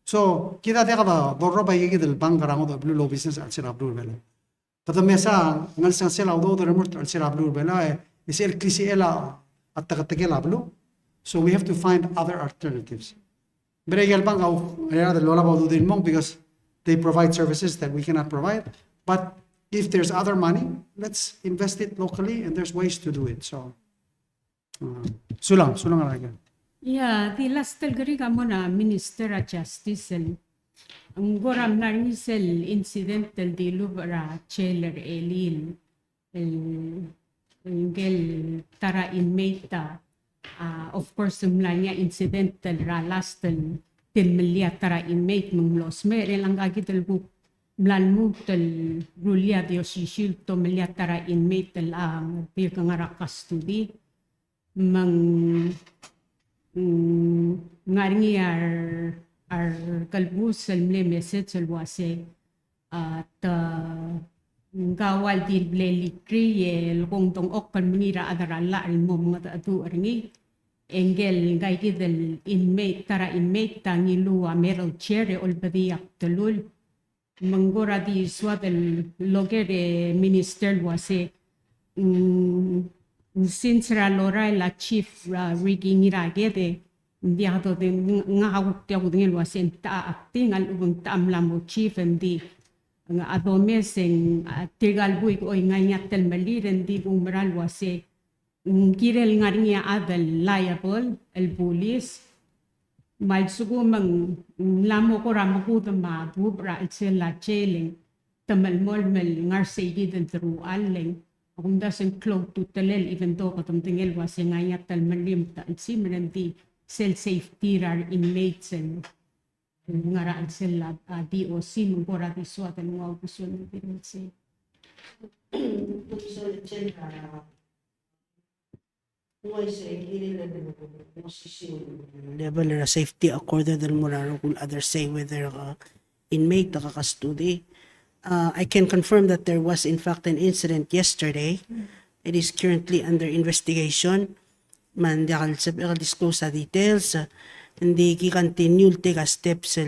So kita de kada dorro ba yigi del bank rango do blue business al sira blue bela. Pero mesa ngal san sela do remote al sira blue bela is el klisi ela at takatagela blue. So we have to find other alternatives. But igal bank au era del lola do din mong because they provide services that we cannot provide. But if there's other money, let's invest it locally and there's ways to do it. So sulang alaga. Yeah, the last talgari ka mo na Minister of Justice ang goram na rin incidental di lubara Cheller Elil el tara inmate of course niya incidental ra last til milya tara inmate mong los mere lang gagitel bu mlan mo tel rulia de osishil to milya tara inmate ang pir kangara custody mang ngaringi ar kalbus salmle message salwase at gawal di blelikri el kung tong okal munira adarala al mo mga atu arngi engel gaiti del inmate tara inmate tangilu meral chair ol badiak telul manggora di swat el logere minister wase since ra lora la chief rigging iragede Hindi ako din nga ako tiyago din wasin ta acting al ubang taam lamo chief hindi nga adome sing tigal buy ko nga nyatel maliren di kung maral wasi kirel nga niya adal liable el police mal sugo mang lamo ko ramo ko ma bubra el sila cheling tamal mol mel ngar segi den tru alling kung dasen clog to telel even though katum tingel wasi nga nyatel malim ta simren di cell safety rar inmates and ngaraan sila DOC mong pora di suatan mga gusto ng pinansin. Level na safety according to Muraro kung others say whether inmate nakakastudi. I can confirm that there was in fact an incident yesterday. It is currently under investigation. Man di akal disclose sa details. Hindi ki-continue take steps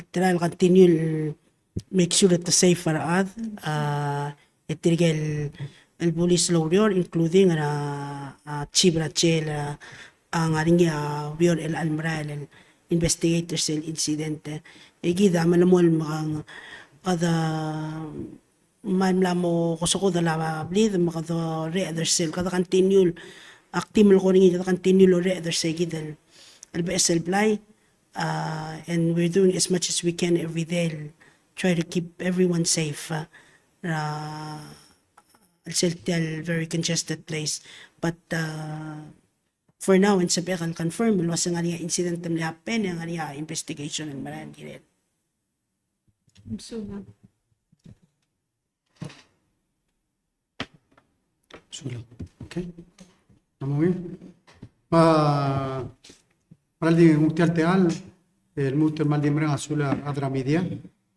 trial continue make sure that the safe for ad itirigel el police lawyer including chief rachel ang aring bior el almaral el investigators el incident igida manamol makang kada mo kusoko dala blid makado re other cell kada continue active ko rin kada continue lo re other segid el BSL Blay and we're doing as much as we can every day try to keep everyone safe I'll very congested place but for now in sabi kan confirm was nga niya incident na happen nga niya investigation and maran dire So Sulang. Okay. Namuhin. Para di muktial el mutter mal dimre asula adra media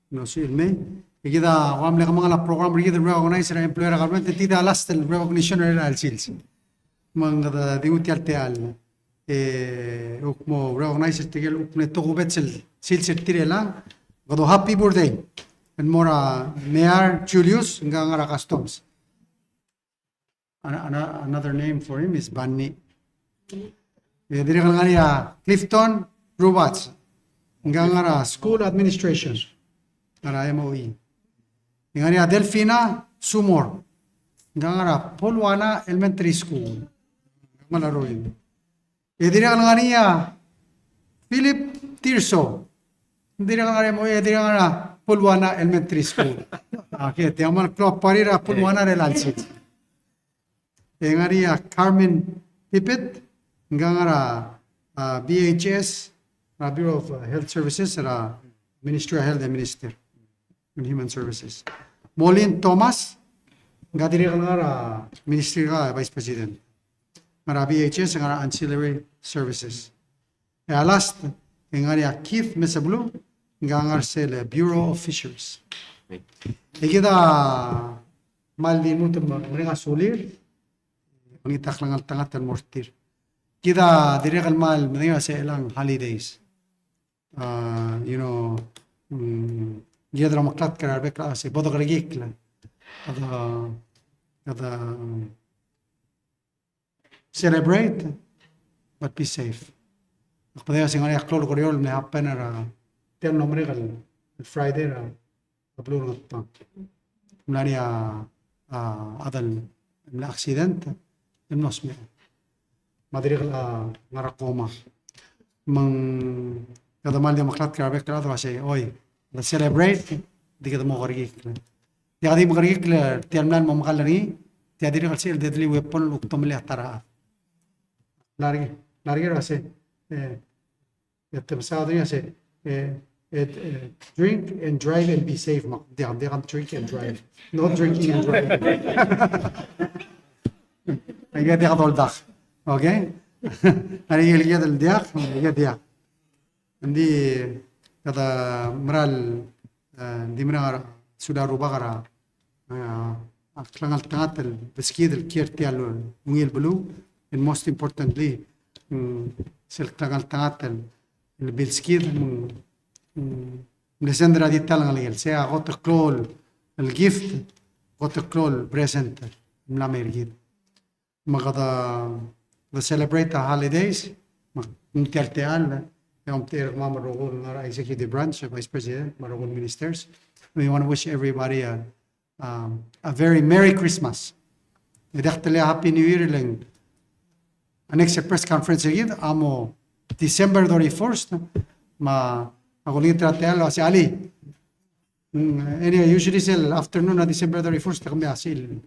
no si el me y queda wamle kamang la program rigid recognize la employer government tida last el recognition era al sils manga di muktial teal ukmo recognize tigel ukne to gubetsel sils tirela godo happy birthday and mora mayor Julius ngangara customs. Another name for him is Banni. Dire ka nga Clifton Robots. Nga School Administration. Nga MOE. Nga Delfina Sumor. Nga Polwana Elementary School. Malaro yun. Dire ka nga Philip Tirso. Dire ka nga MOE. Dire ka Polwana Elementary School. Okay, tiyaman klop parira Polwana Relalsit. Nga Carmen Pipit, nga BHS, Bureau of Health Services, Ministry of Health and Minister and Human Services. Molin Thomas, nga diri nga Ministry ka Vice President. Nga BHS, nga Ancillary Services. Last, nga Keith Mesablu, nga sa Bureau of Fisheries. Ikita maldin mo mga sulir, Mangitak lang ang tangat at mortir. Kita direk almal, mga sa ilang holidays. Giyadra maklat ka narbe klase, bodo karigik lang. Kada celebrate, but be safe. Akpadaya sing nga klolo koryol, may happen na tiyan nomre kal Friday na kapluro nga pa. Mula niya adal na aksidente. Nos me madiri ngarakoma mang kada mal dia maklat karbe kada wase oi let's celebrate di kada mo karigi ya di mo karigi tiamlan mo makalari ti adiri kalsi deadly weapon uktom le tara largi wase sa adri wase drink and drive and be safe mak dia kan drink and drive not drinking and driving Ayat dia katol dak, okay? Hari ini lihat dia, lihat dia. Nanti kata meral, di mana sudah rubah kara, kelangal tengah tel, beskid el kier tial mungil belu, and most importantly, sel kelangal tengah tel, el beskid mesendra di tal ngalil, saya gote klol, el gift, gote klol present, melamergid. Magada to celebrate the holidays. Mungtialteal, executive branch, vice president, marugol ministers. We want to wish everybody a very Merry Christmas. Happy New Year lang. Next press conference again, amo December 31st, ako lang tratealo si Ali. Anyway, usually sel afternoon na December 31st kami asil.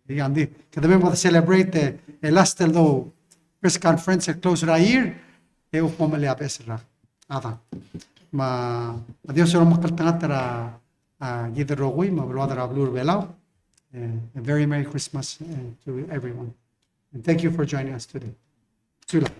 Hindi, kada mo celebrate last though press conference close ra year, upamali apes ra. Ata. Adios ro makaltangat ra giderogoy, mabalwada ra blur belaw. A very Merry Christmas to everyone. And thank you for joining us today. Sula.